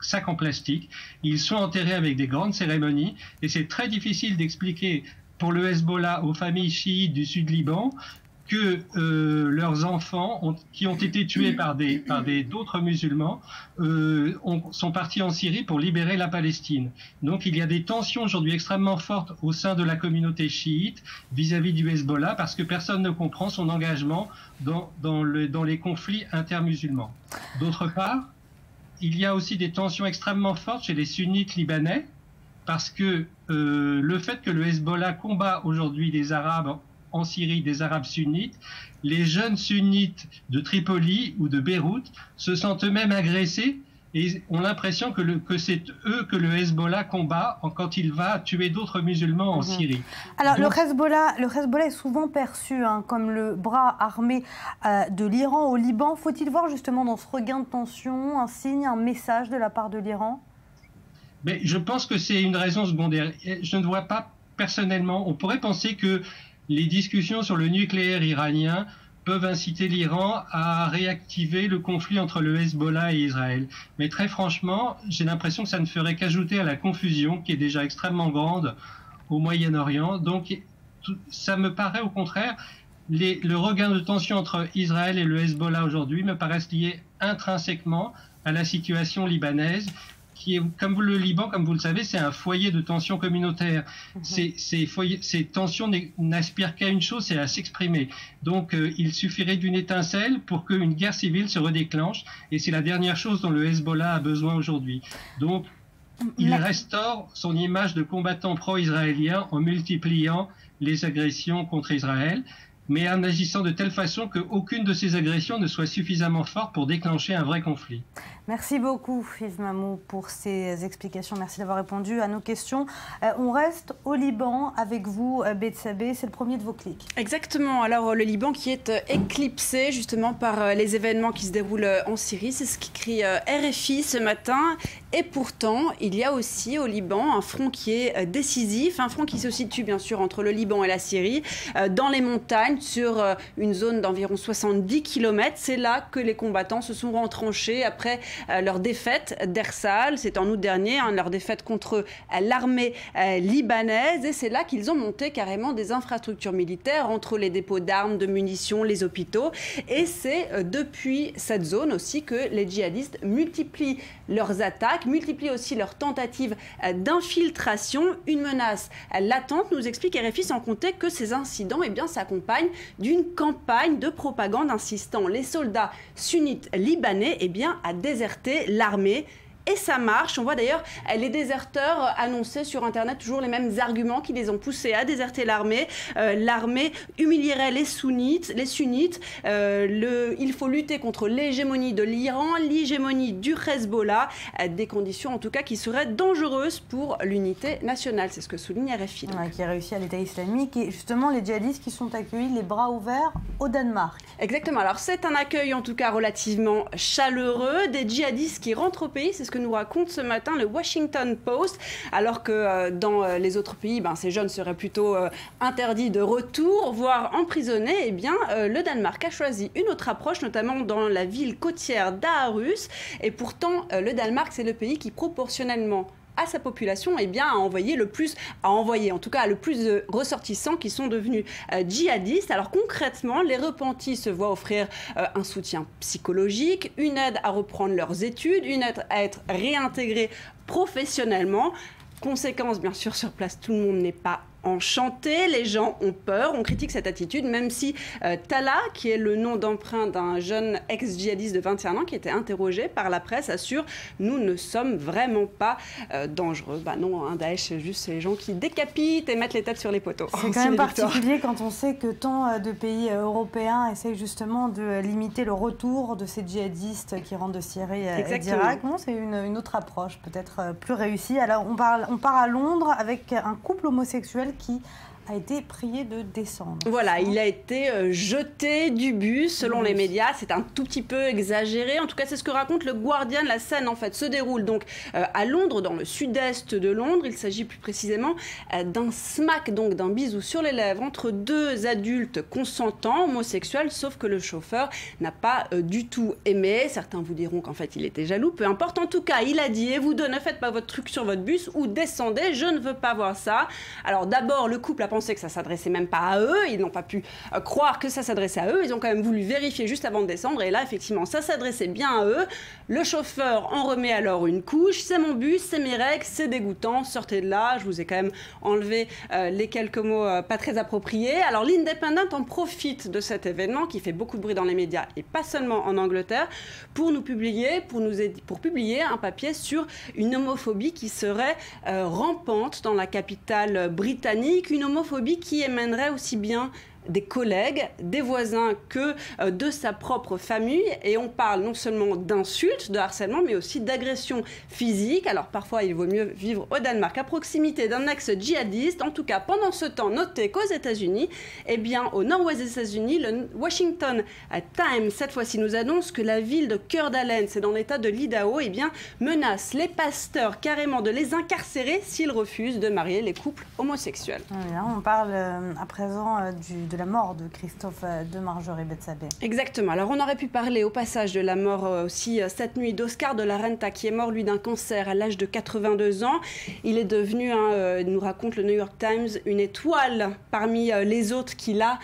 sacs en plastique. Ils sont enterrés avec des grandes cérémonies et c'est très difficile d'expliquer pour le Hezbollah aux familles chiites du sud Liban que leurs enfants qui ont été tués par d'autres musulmans sont partis en Syrie pour libérer la Palestine. Donc il y a des tensions aujourd'hui extrêmement fortes au sein de la communauté chiite vis-à-vis du Hezbollah parce que personne ne comprend son engagement dans les conflits intermusulmans. D'autre part, il y a aussi des tensions extrêmement fortes chez les sunnites libanais parce que le fait que le Hezbollah combat aujourd'hui des Arabes en Syrie, des Arabes sunnites, les jeunes sunnites de Tripoli ou de Beyrouth se sentent eux-mêmes agressés et ont l'impression que c'est eux que le Hezbollah combat quand il va tuer d'autres musulmans en Syrie. Alors donc, le Hezbollah est souvent perçu comme le bras armé de l'Iran au Liban. Faut-il voir justement dans ce regain de tension un signe, un message de la part de l'Iran? Mais je pense que c'est une raison secondaire. Je ne vois pas personnellement, on pourrait penser que les discussions sur le nucléaire iranien peuvent inciter l'Iran à réactiver le conflit entre le Hezbollah et Israël. Mais très franchement, j'ai l'impression que ça ne ferait qu'ajouter à la confusion qui est déjà extrêmement grande au Moyen-Orient. Donc ça me paraît au contraire, le regain de tension entre Israël et le Hezbollah aujourd'hui me paraissent liés intrinsèquement à la situation libanaise qui est, comme le Liban, comme vous le savez, c'est un foyer de tension communautaire. Ces tensions n'aspirent qu'à une chose, c'est à s'exprimer. Donc, il suffirait d'une étincelle pour qu'une guerre civile se redéclenche, et c'est la dernière chose dont le Hezbollah a besoin aujourd'hui. Donc, il restaure son image de combattant pro-israélien en multipliant les agressions contre Israël, mais en agissant de telle façon qu'aucune de ces agressions ne soit suffisamment forte pour déclencher un vrai conflit. Merci beaucoup Yves Mamou pour ces explications. Merci d'avoir répondu à nos questions. On reste au Liban avec vous, Betsabé. C'est le premier de vos clics. Exactement. Alors le Liban qui est éclipsé justement par les événements qui se déroulent en Syrie. C'est ce qu'écrit RFI ce matin. Et pourtant, il y a aussi au Liban un front qui est décisif. Un front qui se situe bien sûr entre le Liban et la Syrie, dans les montagnes, sur une zone d'environ 70 km. C'est là que les combattants se sont retranchés après leur défaite d'Ersal, c'est en août dernier, leur défaite contre l'armée libanaise, et c'est là qu'ils ont monté carrément des infrastructures militaires entre les dépôts d'armes, de munitions, les hôpitaux, et c'est depuis cette zone aussi que les djihadistes multiplient leurs attaques, multiplient aussi leurs tentatives d'infiltration, une menace latente, nous explique RFI, sans compter que ces incidents s'accompagnent d'une campagne de propagande insistant les soldats sunnites libanais à déserter l'armée. Et ça marche. On voit d'ailleurs les déserteurs annoncer sur Internet toujours les mêmes arguments qui les ont poussés à déserter l'armée. L'armée humilierait les sunnites. Il faut lutter contre l'hégémonie de l'Iran, l'hégémonie du Hezbollah. Des conditions en tout cas qui seraient dangereuses pour l'unité nationale. C'est ce que souligne RFI. Ouais, qui a réussi à l'État islamique. Et justement, les djihadistes qui sont accueillis les bras ouverts au Danemark. Exactement. Alors c'est un accueil en tout cas relativement chaleureux. Des djihadistes qui rentrent au pays. C'est ce que que nous raconte ce matin le Washington Post, alors que dans les autres pays, ces jeunes seraient plutôt interdits de retour, voire emprisonnés. Eh bien, le Danemark a choisi une autre approche, notamment dans la ville côtière d'Aarhus. Et pourtant, le Danemark, c'est le pays qui proportionnellement à sa population, a envoyé le plus de ressortissants qui sont devenus djihadistes. Alors concrètement, les repentis se voient offrir un soutien psychologique, une aide à reprendre leurs études, une aide à être réintégrés professionnellement. Conséquence, bien sûr, sur place, tout le monde n'est pas enchanté, les gens ont peur, on critique cette attitude, même si Tala, qui est le nom d'emprunt d'un jeune ex-djihadiste de 21 ans qui était interrogé par la presse, assure « Nous ne sommes vraiment pas dangereux ». Non, Daesh, c'est juste les gens qui décapitent et mettent les têtes sur les poteaux. C'est quand même particulier quand on sait que tant de pays européens essayent justement de limiter le retour de ces djihadistes qui rentrent de Syrie et d'Irak. Bon, c'est une autre approche, peut-être plus réussie. Alors, on part à Londres avec un couple homosexuel qui a été prié de descendre. Voilà, il a été jeté du bus, selon les médias. C'est un tout petit peu exagéré. En tout cas, c'est ce que raconte le Guardian. La scène, en fait, se déroule donc à Londres, dans le sud-est de Londres. Il s'agit plus précisément d'un smack, donc d'un bisou sur les lèvres entre deux adultes consentants, homosexuels, sauf que le chauffeur n'a pas du tout aimé. Certains vous diront qu'en fait, il était jaloux. Peu importe. En tout cas, il a dit « Et vous deux, ne faites pas votre truc sur votre bus ou descendez, je ne veux pas voir ça. » Alors d'abord, le couple a pensé que ça s'adressait même pas à eux, ils n'ont pas pu croire que ça s'adressait à eux, ils ont quand même voulu vérifier juste avant de descendre, et là effectivement ça s'adressait bien à eux. Le chauffeur en remet alors une couche: c'est mon bus, c'est mes règles, c'est dégoûtant, sortez de là. Je vous ai quand même enlevé les quelques mots pas très appropriés. Alors l'Independent en profite de cet événement qui fait beaucoup de bruit dans les médias et pas seulement en Angleterre pour publier un papier sur une homophobie qui serait rampante dans la capitale britannique, une homophobie qui émènerait aussi bien des collègues, des voisins que de sa propre famille. Et on parle non seulement d'insultes, de harcèlement, mais aussi d'agressions physiques. Alors parfois, il vaut mieux vivre au Danemark à proximité d'un ex-djihadiste. En tout cas, pendant ce temps, notez qu'aux États-Unis, au nord-ouest des États-Unis, le Washington Times, cette fois-ci, nous annonce que la ville de Coeur d'Alene, c'est dans l'état de l'Idaho, menace les pasteurs carrément de les incarcérer s'ils refusent de marier les couples homosexuels. On parle à présent de la mort de Christophe de Marjorie Betsabé. Exactement. Alors on aurait pu parler au passage de la mort aussi cette nuit d'Oscar de la Renta, qui est mort lui d'un cancer à l'âge de 82 ans. Il est devenu, nous raconte le New York Times, une étoile parmi les autres qu'il a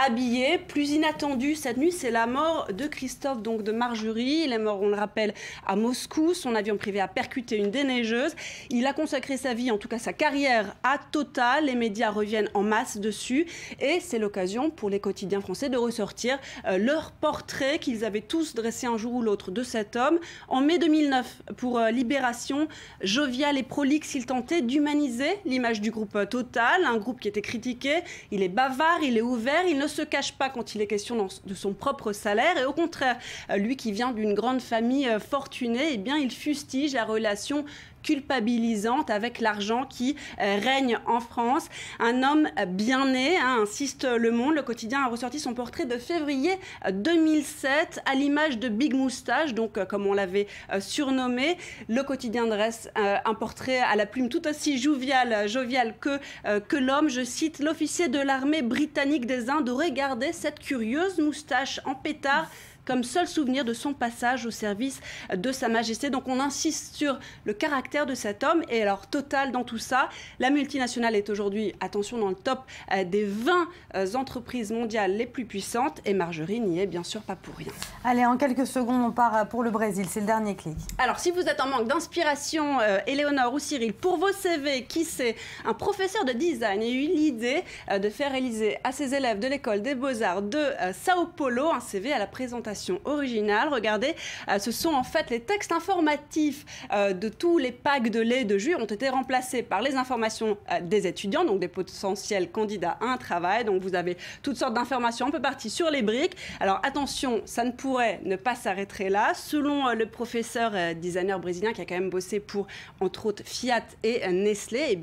habillé. Plus inattendu cette nuit, c'est la mort de Christophe, donc de Marjorie. Il est mort, on le rappelle, à Moscou. Son avion privé a percuté une déneigeuse. Il a consacré sa vie, en tout cas sa carrière, à Total. Les médias reviennent en masse dessus et c'est l'occasion pour les quotidiens français de ressortir leur portrait qu'ils avaient tous dressé un jour ou l'autre de cet homme. En mai 2009, pour Libération, jovial et prolixe, il tentait d'humaniser l'image du groupe Total, un groupe qui était critiqué. Il est bavard, il est ouvert, il ne se cache pas quand il est question de son propre salaire. Et au contraire, lui qui vient d'une grande famille fortunée, il fustige la relation culpabilisante avec l'argent qui règne en France. Un homme bien né, insiste Le Monde. Le quotidien a ressorti son portrait de février 2007 à l'image de Big Moustache, donc comme on l'avait surnommé. Le quotidien dresse un portrait à la plume tout aussi jovial que l'homme. Je cite: l'officier de l'armée britannique des Indes aurait gardé cette curieuse moustache en pétard comme seul souvenir de son passage au service de Sa Majesté. Donc on insiste sur le caractère de cet homme. Et alors Total dans tout ça, la multinationale est aujourd'hui, attention, dans le top des 20 entreprises mondiales les plus puissantes, et Marjorie n'y est bien sûr pas pour rien. Allez, en quelques secondes, on part pour le Brésil, c'est le dernier clic. Alors si vous êtes en manque d'inspiration, Éléonore ou Cyril, pour vos CV, qui sait, un professeur de design a eu l'idée de faire réaliser à ses élèves de l'école des Beaux-Arts de Sao Paulo un CV à la présentation originale. Regardez, ce sont en fait les textes informatifs de tous les packs de lait de jus ont été remplacés par les informations des étudiants, donc des potentiels candidats à un travail. Donc vous avez toutes sortes d'informations un peu parties sur les briques. Alors attention, ça ne pourrait ne pas s'arrêter là. Selon le professeur designer brésilien qui a quand même bossé pour entre autres Fiat et Nestlé,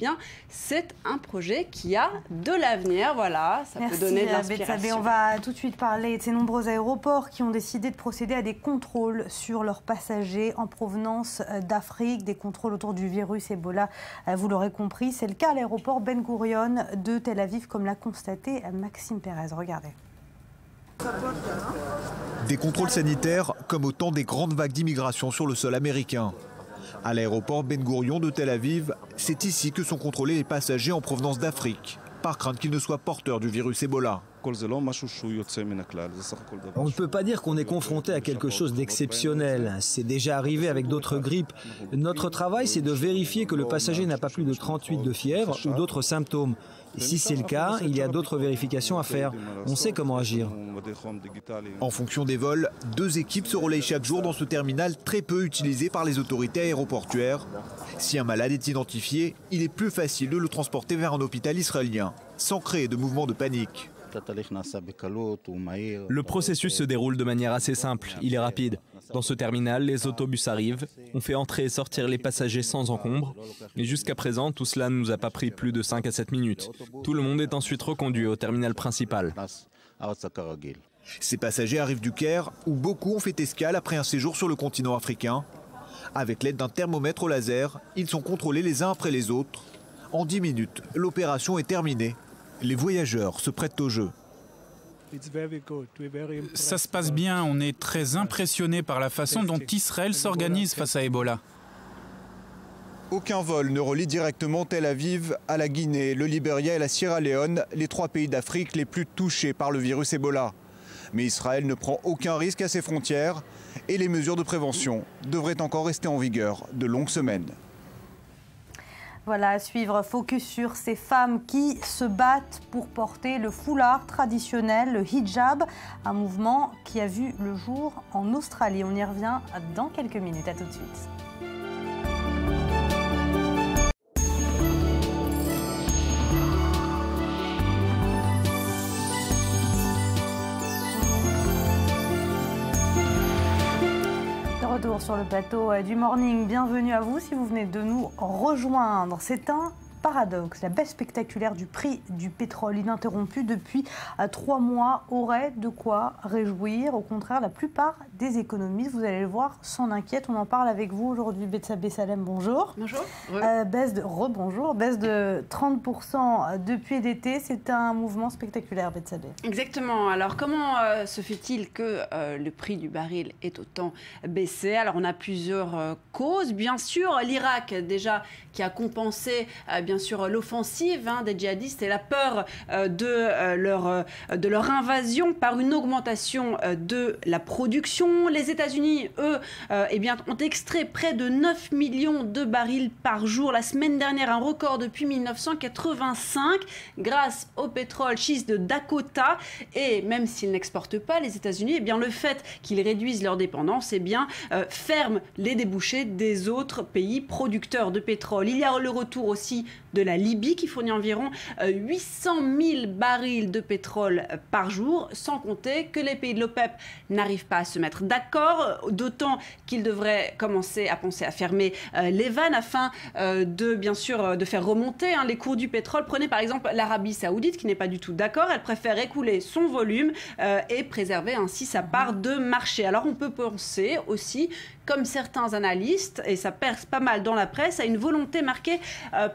c'est un projet qui a de l'avenir. Voilà, ça peut donner de l'inspiration. On va tout de suite parler de ces nombreux aéroports qui ont décidé de procéder à des contrôles sur leurs passagers en provenance d'Afrique, des contrôles autour du virus Ebola. Vous l'aurez compris, c'est le cas à l'aéroport Ben Gurion de Tel Aviv, comme l'a constaté Maxime Pérez. Regardez. Des contrôles sanitaires comme au temps des grandes vagues d'immigration sur le sol américain. À l'aéroport Ben Gurion de Tel Aviv, c'est ici que sont contrôlés les passagers en provenance d'Afrique, par crainte qu'ils ne soient porteurs du virus Ebola. On ne peut pas dire qu'on est confronté à quelque chose d'exceptionnel. C'est déjà arrivé avec d'autres grippes. Notre travail, c'est de vérifier que le passager n'a pas plus de 38 de fièvre ou d'autres symptômes. Et si c'est le cas, il y a d'autres vérifications à faire. On sait comment agir. En fonction des vols, 2 équipes se relayent chaque jour dans ce terminal très peu utilisé par les autorités aéroportuaires. Si un malade est identifié, il est plus facile de le transporter vers un hôpital israélien, sans créer de mouvement de panique. Le processus se déroule de manière assez simple, il est rapide. Dans ce terminal, les autobus arrivent, on fait entrer et sortir les passagers sans encombre. Et jusqu'à présent, tout cela ne nous a pas pris plus de 5 à 7 minutes. Tout le monde est ensuite reconduit au terminal principal. Ces passagers arrivent du Caire, où beaucoup ont fait escale après un séjour sur le continent africain. Avec l'aide d'un thermomètre au laser, ils sont contrôlés les uns après les autres. En 10 minutes, l'opération est terminée. Les voyageurs se prêtent au jeu. Ça se passe bien, on est très impressionnés par la façon dont Israël s'organise face à Ebola. Aucun vol ne relie directement Tel Aviv à la Guinée, le Libéria et la Sierra Leone, les 3 pays d'Afrique les plus touchés par le virus Ebola. Mais Israël ne prend aucun risque à ses frontières et les mesures de prévention devraient encore rester en vigueur de longues semaines. Voilà, à suivre, focus sur ces femmes qui se battent pour porter le foulard traditionnel, le hijab, un mouvement qui a vu le jour en Australie. On y revient dans quelques minutes, à tout de suite. Retour sur le plateau du Morning. Bienvenue à vous si vous venez de nous rejoindre. C'est un paradoxe. La baisse spectaculaire du prix du pétrole ininterrompu depuis 3 mois aurait de quoi réjouir. Au contraire, la plupart des économistes, vous allez le voir, s'en inquiètent. On en parle avec vous aujourd'hui. Betsabé Salem, bonjour. Bonjour. Baisse de 30% depuis l'été. C'est un mouvement spectaculaire, Betsabé. Exactement. Alors, comment se fait-il que le prix du baril est autant baissé? Alors, on a plusieurs causes. Bien sûr, l'Irak, déjà, qui a compensé bien sûr l'offensive des djihadistes et la peur de leur invasion par une augmentation de la production. Les États-Unis, eux, ont extrait près de 9 millions de barils par jour la semaine dernière, un record depuis 1985 grâce au pétrole schiste de Dakota. Et même s'ils n'exportent pas, les États-Unis, le fait qu'ils réduisent leur dépendance ferme les débouchés des autres pays producteurs de pétrole. Il y a le retour aussi de la Libye qui fournit environ 800 000 barils de pétrole par jour, sans compter que les pays de l'OPEP n'arrivent pas à se mettre d'accord, d'autant qu'ils devraient commencer à penser à fermer les vannes afin de faire remonter les cours du pétrole. Prenez par exemple l'Arabie Saoudite qui n'est pas du tout d'accord, elle préfère écouler son volume et préserver ainsi sa part de marché. Alors on peut penser aussi, comme certains analystes, et ça perce pas mal dans la presse, à une volonté marquée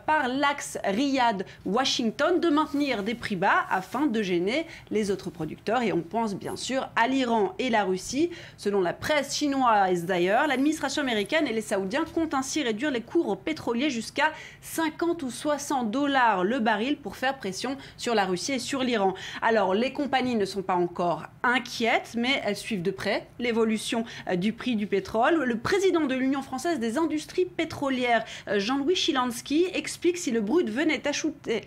par l'axe Riyad-Washington de maintenir des prix bas afin de gêner les autres producteurs. Et on pense bien sûr à l'Iran et la Russie. Selon la presse chinoise d'ailleurs, l'administration américaine et les Saoudiens comptent ainsi réduire les cours pétroliers jusqu'à 50 ou 60 $ le baril pour faire pression sur la Russie et sur l'Iran. Alors les compagnies ne sont pas encore inquiètes, mais elles suivent de près l'évolution du prix du pétrole. Le président de l'Union française des industries pétrolières, Jean-Louis Chilansky, explique si le brut venait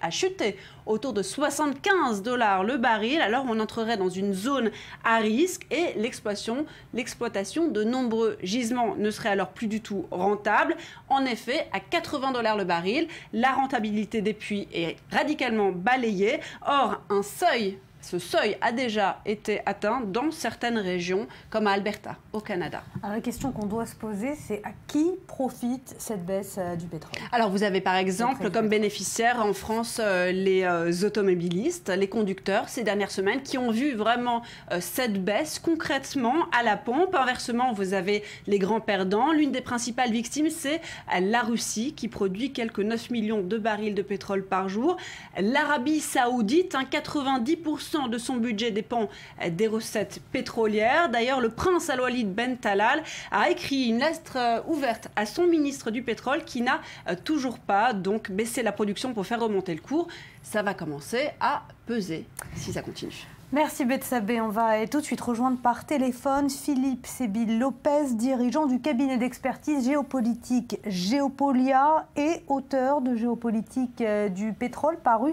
à chuter autour de 75 $ le baril, alors on entrerait dans une zone à risque et l'exploitation de nombreux gisements ne serait alors plus du tout rentable. En effet, à 80 $ le baril, la rentabilité des puits est radicalement balayée. Or, un seuil Ce seuil a déjà été atteint dans certaines régions, comme à Alberta, au Canada. Alors, la question qu'on doit se poser, c'est à qui profite cette baisse du pétrole? Alors, vous avez par exemple comme bénéficiaires en France les automobilistes, les conducteurs ces dernières semaines qui ont vu vraiment cette baisse concrètement à la pompe. Inversement, vous avez les grands perdants. L'une des principales victimes, c'est la Russie qui produit quelques 9 millions de barils de pétrole par jour. L'Arabie Saoudite, 90% de son budget dépend des recettes pétrolières. D'ailleurs, le prince Al-Walid Ben Talal a écrit une lettre ouverte à son ministre du pétrole qui n'a toujours pas donc baissé la production pour faire remonter le cours. Ça va commencer à peser si ça continue. Merci Betsabé. On va tout de suite rejoindre par téléphone Philippe Sébil Lopez, dirigeant du cabinet d'expertise géopolitique Géopolia et auteur de Géopolitique du pétrole, paru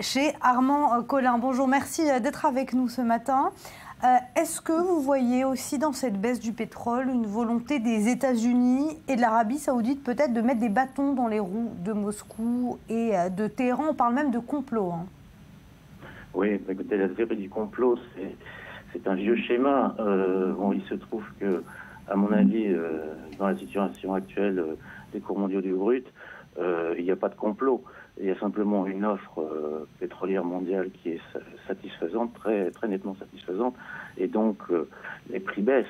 chez Armand Collin. Bonjour, merci d'être avec nous ce matin. Est-ce que vous voyez aussi dans cette baisse du pétrole une volonté des États-Unis et de l'Arabie Saoudite peut-être de mettre des bâtons dans les roues de Moscou et de Téhéran? On parle même de complot. Oui, écoutez, la théorie du complot, c'est un vieux schéma. Bon, il se trouve que, à mon avis, dans la situation actuelle des cours mondiaux du brut, il n'y a pas de complot. Il y a simplement une offre pétrolière mondiale qui est satisfaisante, très, très nettement satisfaisante, et donc les prix baissent.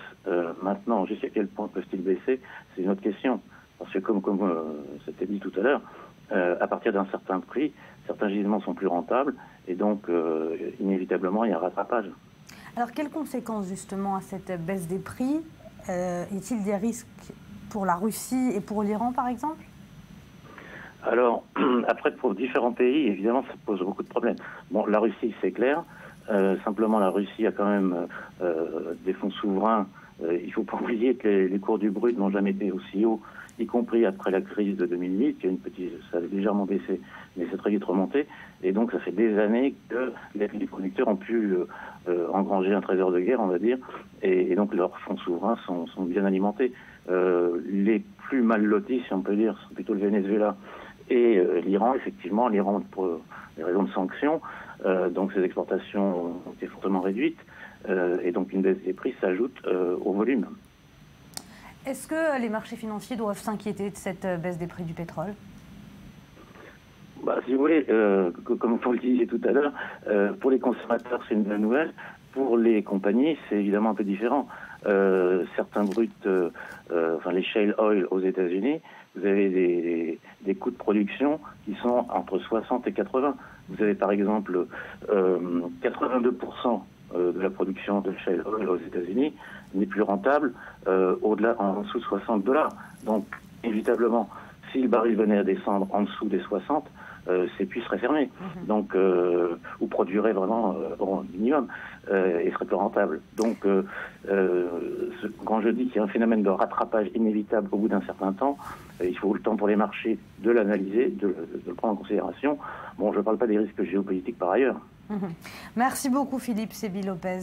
Maintenant, jusqu'à quel point peuvent-ils baisser? C'est une autre question. Parce que comme c'était dit tout à l'heure, à partir d'un certain prix, certains gisements sont plus rentables, et donc inévitablement il y a un rattrapage. Alors quelles conséquences justement à cette baisse des prix? Y a-t-il des risques pour la Russie et pour l'Iran par exemple? Alors, après, pour différents pays, évidemment, ça pose beaucoup de problèmes. Bon, la Russie, c'est clair. Simplement, la Russie a quand même des fonds souverains. Il ne faut pas oublier que les cours du brut n'ont jamais été aussi hauts, y compris après la crise de 2008, qui a ça a légèrement baissé, mais c'est très vite remonté. Et donc, ça fait des années que les producteurs ont pu engranger un trésor de guerre, on va dire, et donc leurs fonds souverains sont bien alimentés. Les plus mal lotis, si on peut dire, sont plutôt le Venezuela et l'Iran. Effectivement, l'Iran, pour des raisons de sanctions, donc ses exportations ont été fortement réduites, et donc une baisse des prix s'ajoute au volume. Est-ce que les marchés financiers doivent s'inquiéter de cette baisse des prix du pétrole? Si vous voulez, comme vous le disiez tout à l'heure, pour les consommateurs, c'est une bonne nouvelle. Pour les compagnies, c'est évidemment un peu différent. Certains bruts, les shale oil aux États-Unis, vous avez des coûts de production qui sont entre 60 et 80. Vous avez par exemple 82% de la production de shale oil aux États-Unis n'est plus rentable au-delà, en dessous de $60. Donc, évitablement, si le baril venait à descendre en dessous des 60, ces puits seraient fermés. Donc, ou produiraient vraiment au minimum et seraient plus rentables. Donc, quand je dis qu'il y a un phénomène de rattrapage inévitable au bout d'un certain temps, il faut le temps pour les marchés de l'analyser, de le prendre en considération. Bon, je ne parle pas des risques géopolitiques par ailleurs. Merci beaucoup Philippe Sébil Lopez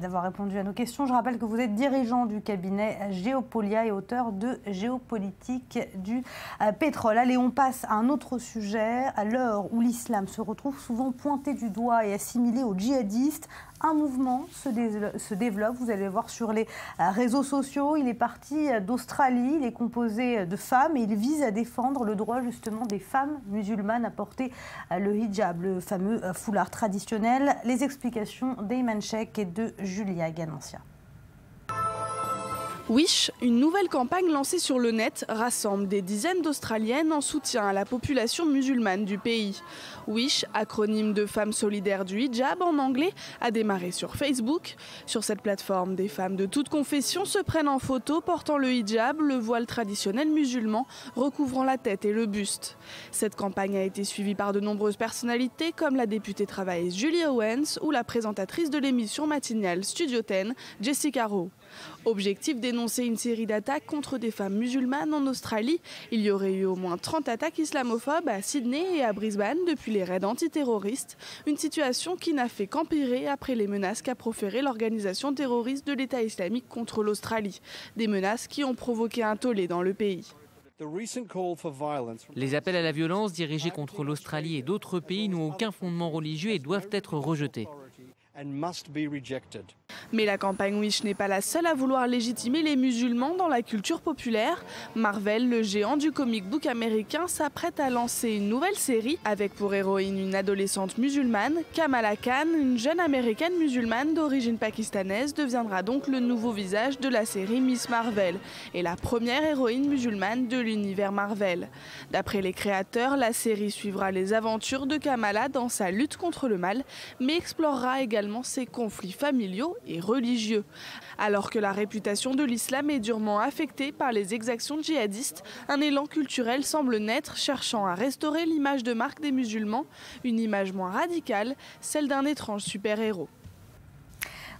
d'avoir répondu à nos questions. Je rappelle que vous êtes dirigeant du cabinet Géopolia et auteur de Géopolitique du pétrole. Allez, on passe à un autre sujet. À l'heure où l'islam se retrouve souvent pointé du doigt et assimilé aux djihadistes, un mouvement se développe, vous allez le voir sur les réseaux sociaux. Il est parti d'Australie, il est composé de femmes et il vise à défendre le droit justement des femmes musulmanes à porter le hijab, le fameux foulard traditionnel. Les explications d'Ayman Sheikh et de Julia Ganancia. Wish, une nouvelle campagne lancée sur le net, rassemble des dizaines d'Australiennes en soutien à la population musulmane du pays. Wish, acronyme de Femmes solidaires du hijab en anglais, a démarré sur Facebook. Sur cette plateforme, des femmes de toute confession se prennent en photo portant le hijab, le voile traditionnel musulman, recouvrant la tête et le buste. Cette campagne a été suivie par de nombreuses personnalités comme la députée travailleuse Julie Owens ou la présentatrice de l'émission matinale Studio 10, Jessica Rowe. Objectif, dénoncer une série d'attaques contre des femmes musulmanes en Australie. Il y aurait eu au moins 30 attaques islamophobes à Sydney et à Brisbane depuis les raids antiterroristes. Une situation qui n'a fait qu'empirer après les menaces qu'a proférées l'organisation terroriste de l'État islamique contre l'Australie. Des menaces qui ont provoqué un tollé dans le pays. Les appels à la violence dirigés contre l'Australie et d'autres pays n'ont aucun fondement religieux et doivent être rejetés. Mais la campagne Wish n'est pas la seule à vouloir légitimer les musulmans dans la culture populaire. Marvel, le géant du comic book américain, s'apprête à lancer une nouvelle série avec pour héroïne une adolescente musulmane. Kamala Khan, une jeune américaine musulmane d'origine pakistanaise, deviendra donc le nouveau visage de la série Miss Marvel et la première héroïne musulmane de l'univers Marvel. D'après les créateurs, la série suivra les aventures de Kamala dans sa lutte contre le mal, mais explorera également ses conflits familiaux et religieux. Alors que la réputation de l'islam est durement affectée par les exactions djihadistes, un élan culturel semble naître, cherchant à restaurer l'image de marque des musulmans, une image moins radicale, celle d'un étrange super-héros.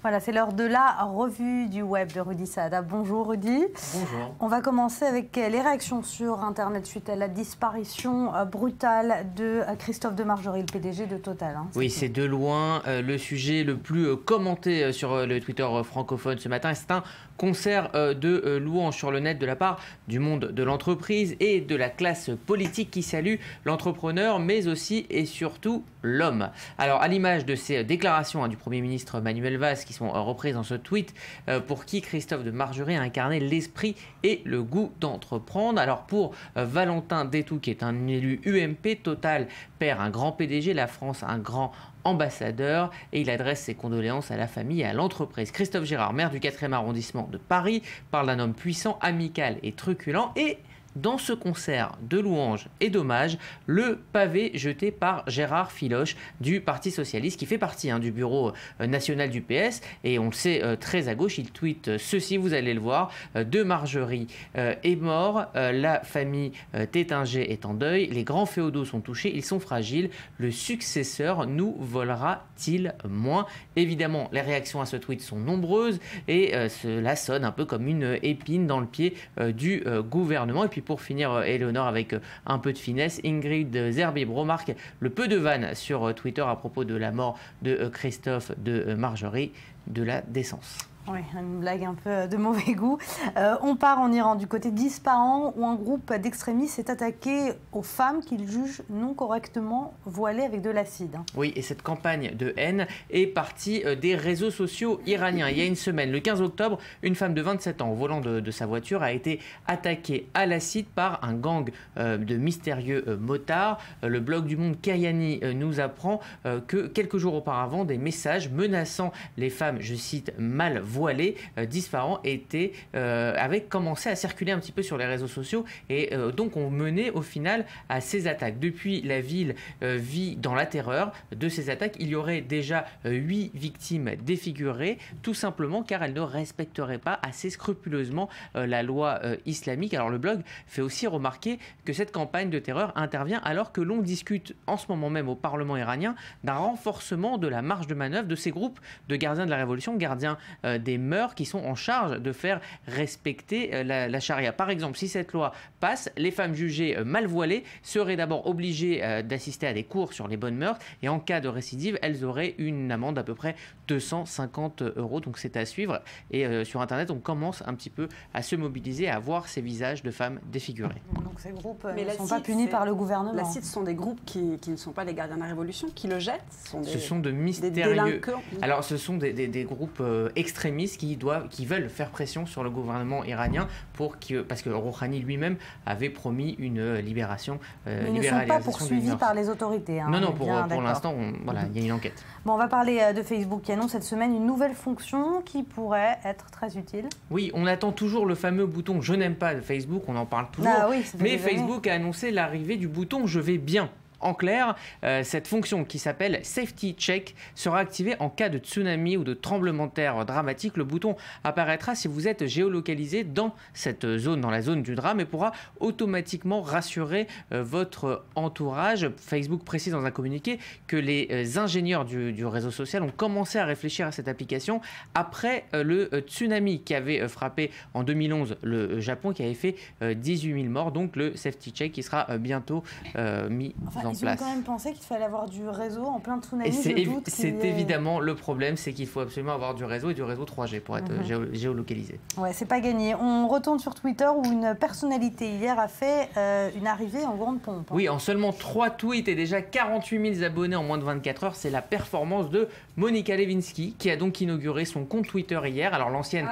Voilà, c'est l'heure de la revue du web de Rudy Saada. Bonjour Rudy. Bonjour. On va commencer avec les réactions sur Internet suite à la disparition brutale de Christophe de Margerie, le PDG de Total. Oui, c'est de loin le sujet le plus commenté sur le Twitter francophone ce matin. C'est un concert de louanges sur le net de la part du monde de l'entreprise et de la classe politique qui salue l'entrepreneur, mais aussi et surtout l'homme. Alors, à l'image de ces déclarations du Premier ministre Manuel Valls qui sont reprises dans ce tweet, pour qui Christophe de Margerie a incarné l'esprit et le goût d'entreprendre. Alors, pour Valentin Détou, qui est un élu UMP, Total perd un grand PDG, la France un grand ambassadeur, et il adresse ses condoléances à la famille et à l'entreprise. Christophe Girard, maire du 4e arrondissement de Paris, parle d'un homme puissant, amical et truculent, et dans ce concert de louanges et d'hommages, le pavé jeté par Gérard Filoche du Parti Socialiste, qui fait partie du bureau national du PS, et on le sait très à gauche, il tweet ceci, vous allez le voir, de Margerie est mort, la famille Tétinger est en deuil, les grands féodaux sont touchés, ils sont fragiles, le successeur nous volera-t-il moins? Évidemment, les réactions à ce tweet sont nombreuses, et cela sonne un peu comme une épine dans le pied du gouvernement. Et puis pour finir, Éléonore, avec un peu de finesse, Ingrid Zerbib remarque le peu de vannes sur Twitter à propos de la mort de Christophe de Margerie, de la décence. Oui, une blague un peu de mauvais goût. On part en Iran, du côté d'Ispahan, où un groupe d'extrémistes s'est attaqué aux femmes qu'ils jugent non correctement voilées avec de l'acide. Oui, et cette campagne de haine est partie des réseaux sociaux iraniens. Il y a une semaine, le 15 octobre, une femme de 27 ans au volant de sa voiture a été attaquée à l'acide par un gang de mystérieux motards. Le blog du Monde Kayani nous apprend que quelques jours auparavant, des messages menaçant les femmes, je cite, mal voilées d'Ispahan avaient commencé à circuler un petit peu sur les réseaux sociaux et donc ont mené au final à ces attaques. Depuis, la ville vit dans la terreur de ces attaques. Il y aurait déjà 8 victimes défigurées, tout simplement car elles ne respecteraient pas assez scrupuleusement la loi islamique. Alors le blog fait aussi remarquer que cette campagne de terreur intervient alors que l'on discute en ce moment même au Parlement iranien d'un renforcement de la marge de manœuvre de ces groupes de gardiens de la révolution, gardiens des mœurs, qui sont en charge de faire respecter la charia. Par exemple, si cette loi passe, les femmes jugées mal voilées seraient d'abord obligées d'assister à des cours sur les bonnes mœurs, et en cas de récidive, elles auraient une amende d'à peu près 250 €. Donc c'est à suivre, et sur Internet, on commence un petit peu à se mobiliser, à voir ces visages de femmes défigurées. Donc ces groupes ne sont pas punis par le gouvernement. La CID sont des groupes qui ne sont pas des gardiens de la révolution, qui le jettent. Ce sont de mystérieux. Alors ce sont des groupes extrémistes qui veulent faire pression sur le gouvernement iranien parce que Rouhani lui-même avait promis une libération. Mais ils ne sont pas poursuivis par les autorités. Non, pour l'instant, il y a une enquête. Bon, on va parler de Facebook qui annonce cette semaine une nouvelle fonction qui pourrait être très utile. Oui, on attend toujours le fameux bouton « Je n'aime pas » de Facebook, on en parle toujours. Mais Facebook a annoncé l'arrivée du bouton « Je vais bien ». En clair, cette fonction qui s'appelle Safety Check sera activée en cas de tsunami ou de tremblement de terre dramatique. Le bouton apparaîtra si vous êtes géolocalisé dans cette zone, dans la zone du drame, et pourra automatiquement rassurer votre entourage. Facebook précise dans un communiqué que les ingénieurs du réseau social ont commencé à réfléchir à cette application après le tsunami qui avait frappé en 2011 le Japon, qui avait fait 18 000 morts. Donc le Safety Check qui sera bientôt mis en place. en place. Ils ont quand même pensé qu'il fallait avoir du réseau en plein tsunami. C'est évidemment le problème, c'est qu'il faut absolument avoir du réseau et du réseau 3G pour être géolocalisé. Ouais, c'est pas gagné. On retourne sur Twitter où une personnalité hier a fait une arrivée en grande pompe. Oui, en seulement 3 tweets et déjà 48 000 abonnés en moins de 24 heures, c'est la performance de Monica Lewinsky qui a donc inauguré son compte Twitter hier. Alors l'ancienne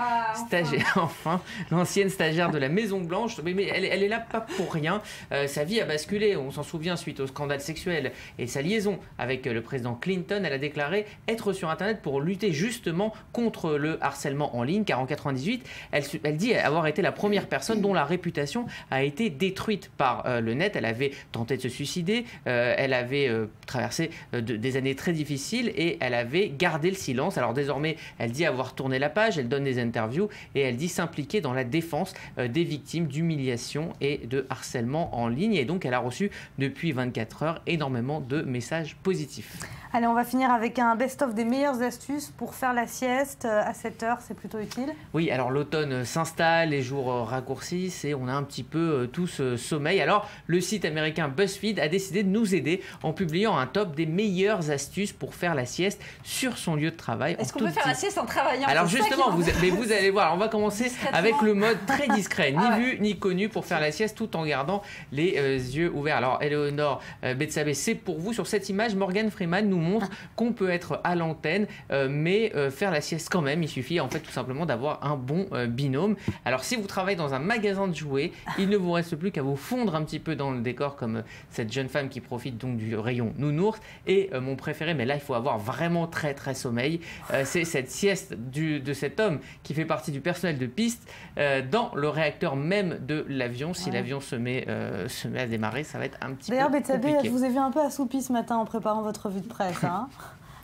l'ancienne stagiaire de la Maison Blanche, mais elle est là pas pour rien. Sa vie a basculé, on s'en souvient, suite au scandale sexuel et sa liaison avec le président Clinton. Elle a déclaré être sur Internet pour lutter justement contre le harcèlement en ligne, car en 98, elle dit avoir été la première personne dont la réputation a été détruite par le net. Elle avait tenté de se suicider, elle avait traversé des années très difficiles et elle avait gardé le silence. Alors désormais, elle dit avoir tourné la page, elle donne des interviews et elle dit s'impliquer dans la défense des victimes d'humiliation et de harcèlement en ligne. Et donc, elle a reçu depuis 24 heures énormément de messages positifs. Allez, on va finir avec un best-of des meilleures astuces pour faire la sieste à 7 heures, c'est plutôt utile. Oui, alors l'automne s'installe, les jours raccourcissent et on a un petit peu tous sommeil. Alors, le site américain BuzzFeed a décidé de nous aider en publiant un top des meilleures astuces pour faire la sieste sur son lieu de travail. Est-ce qu'on peut faire la sieste en travaillant? Alors justement, vous allez voir, on va commencer avec le mode très discret, ni vu ni connu, pour faire la sieste tout en gardant les yeux ouverts. Alors, Eleonore Betsabé, c'est pour vous. Sur cette image, Morgan Freeman nous montre qu'on peut être à l'antenne, mais faire la sieste quand même. Il suffit en fait tout simplement d'avoir un bon binôme. Alors, si vous travaillez dans un magasin de jouets, il ne vous reste plus qu'à vous fondre un petit peu dans le décor comme cette jeune femme qui profite donc du rayon nounours. Et mon préféré, mais là il faut avoir vraiment très sommeil, c'est cette sieste de cet homme qui fait partie du personnel de piste dans le réacteur même de l'avion. Si l'avion se met à démarrer, ça va être un petit peu compliqué. D'ailleurs, Betsabé, je vous ai vu un peu assoupi ce matin en préparant votre revue de presse. Hein.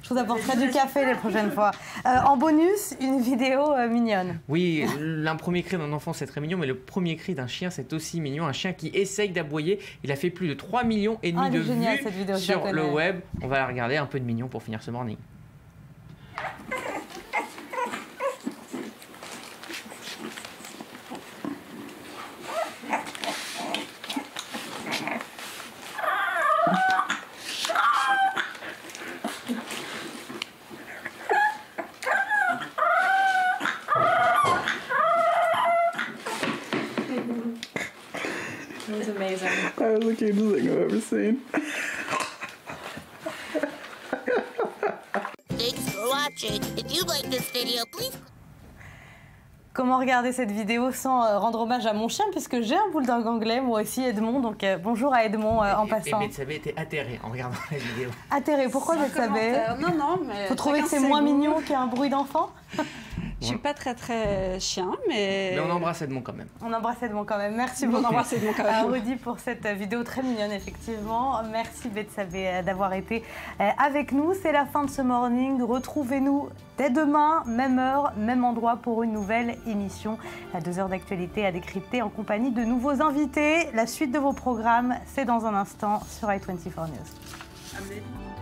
Je vous apporterai du café les prochaines fois. En bonus, une vidéo mignonne. Oui, un premier cri d'un enfant, c'est très mignon, mais le premier cri d'un chien, c'est aussi mignon. Un chien qui essaye d'aboyer. Il a fait plus de 3,5 millions de vues sur le web. On va la regarder, un peu de mignon pour finir ce morning. That was the cutest thing I've ever seen. Thanks for watching. If you like this video, please. Comment regarder cette vidéo sans rendre hommage à mon chien, puisque j'ai un bulldog anglais, moi aussi, Edmond. Donc bonjour à Edmond en passant. Et Betsabé était atterrée en regardant la vidéo. Atterrée, pourquoi Betsabé? Non, mais... Faut trouver que c'est moins mignon qu'un bruit d'enfant? Je suis pas très chien, mais... Mais on embrasse Edmond quand même. On embrasse Edmond quand même. Merci beaucoup. On embrasse Edmond quand même. Rudy pour cette vidéo très mignonne, effectivement. Merci Betsabé d'avoir été avec nous. C'est la fin de ce morning. Retrouvez-nous dès demain, même heure, même endroit pour une nouvelle émission. 2 heures d'actualité à décrypter en compagnie de nouveaux invités. La suite de vos programmes, c'est dans un instant sur i24 News.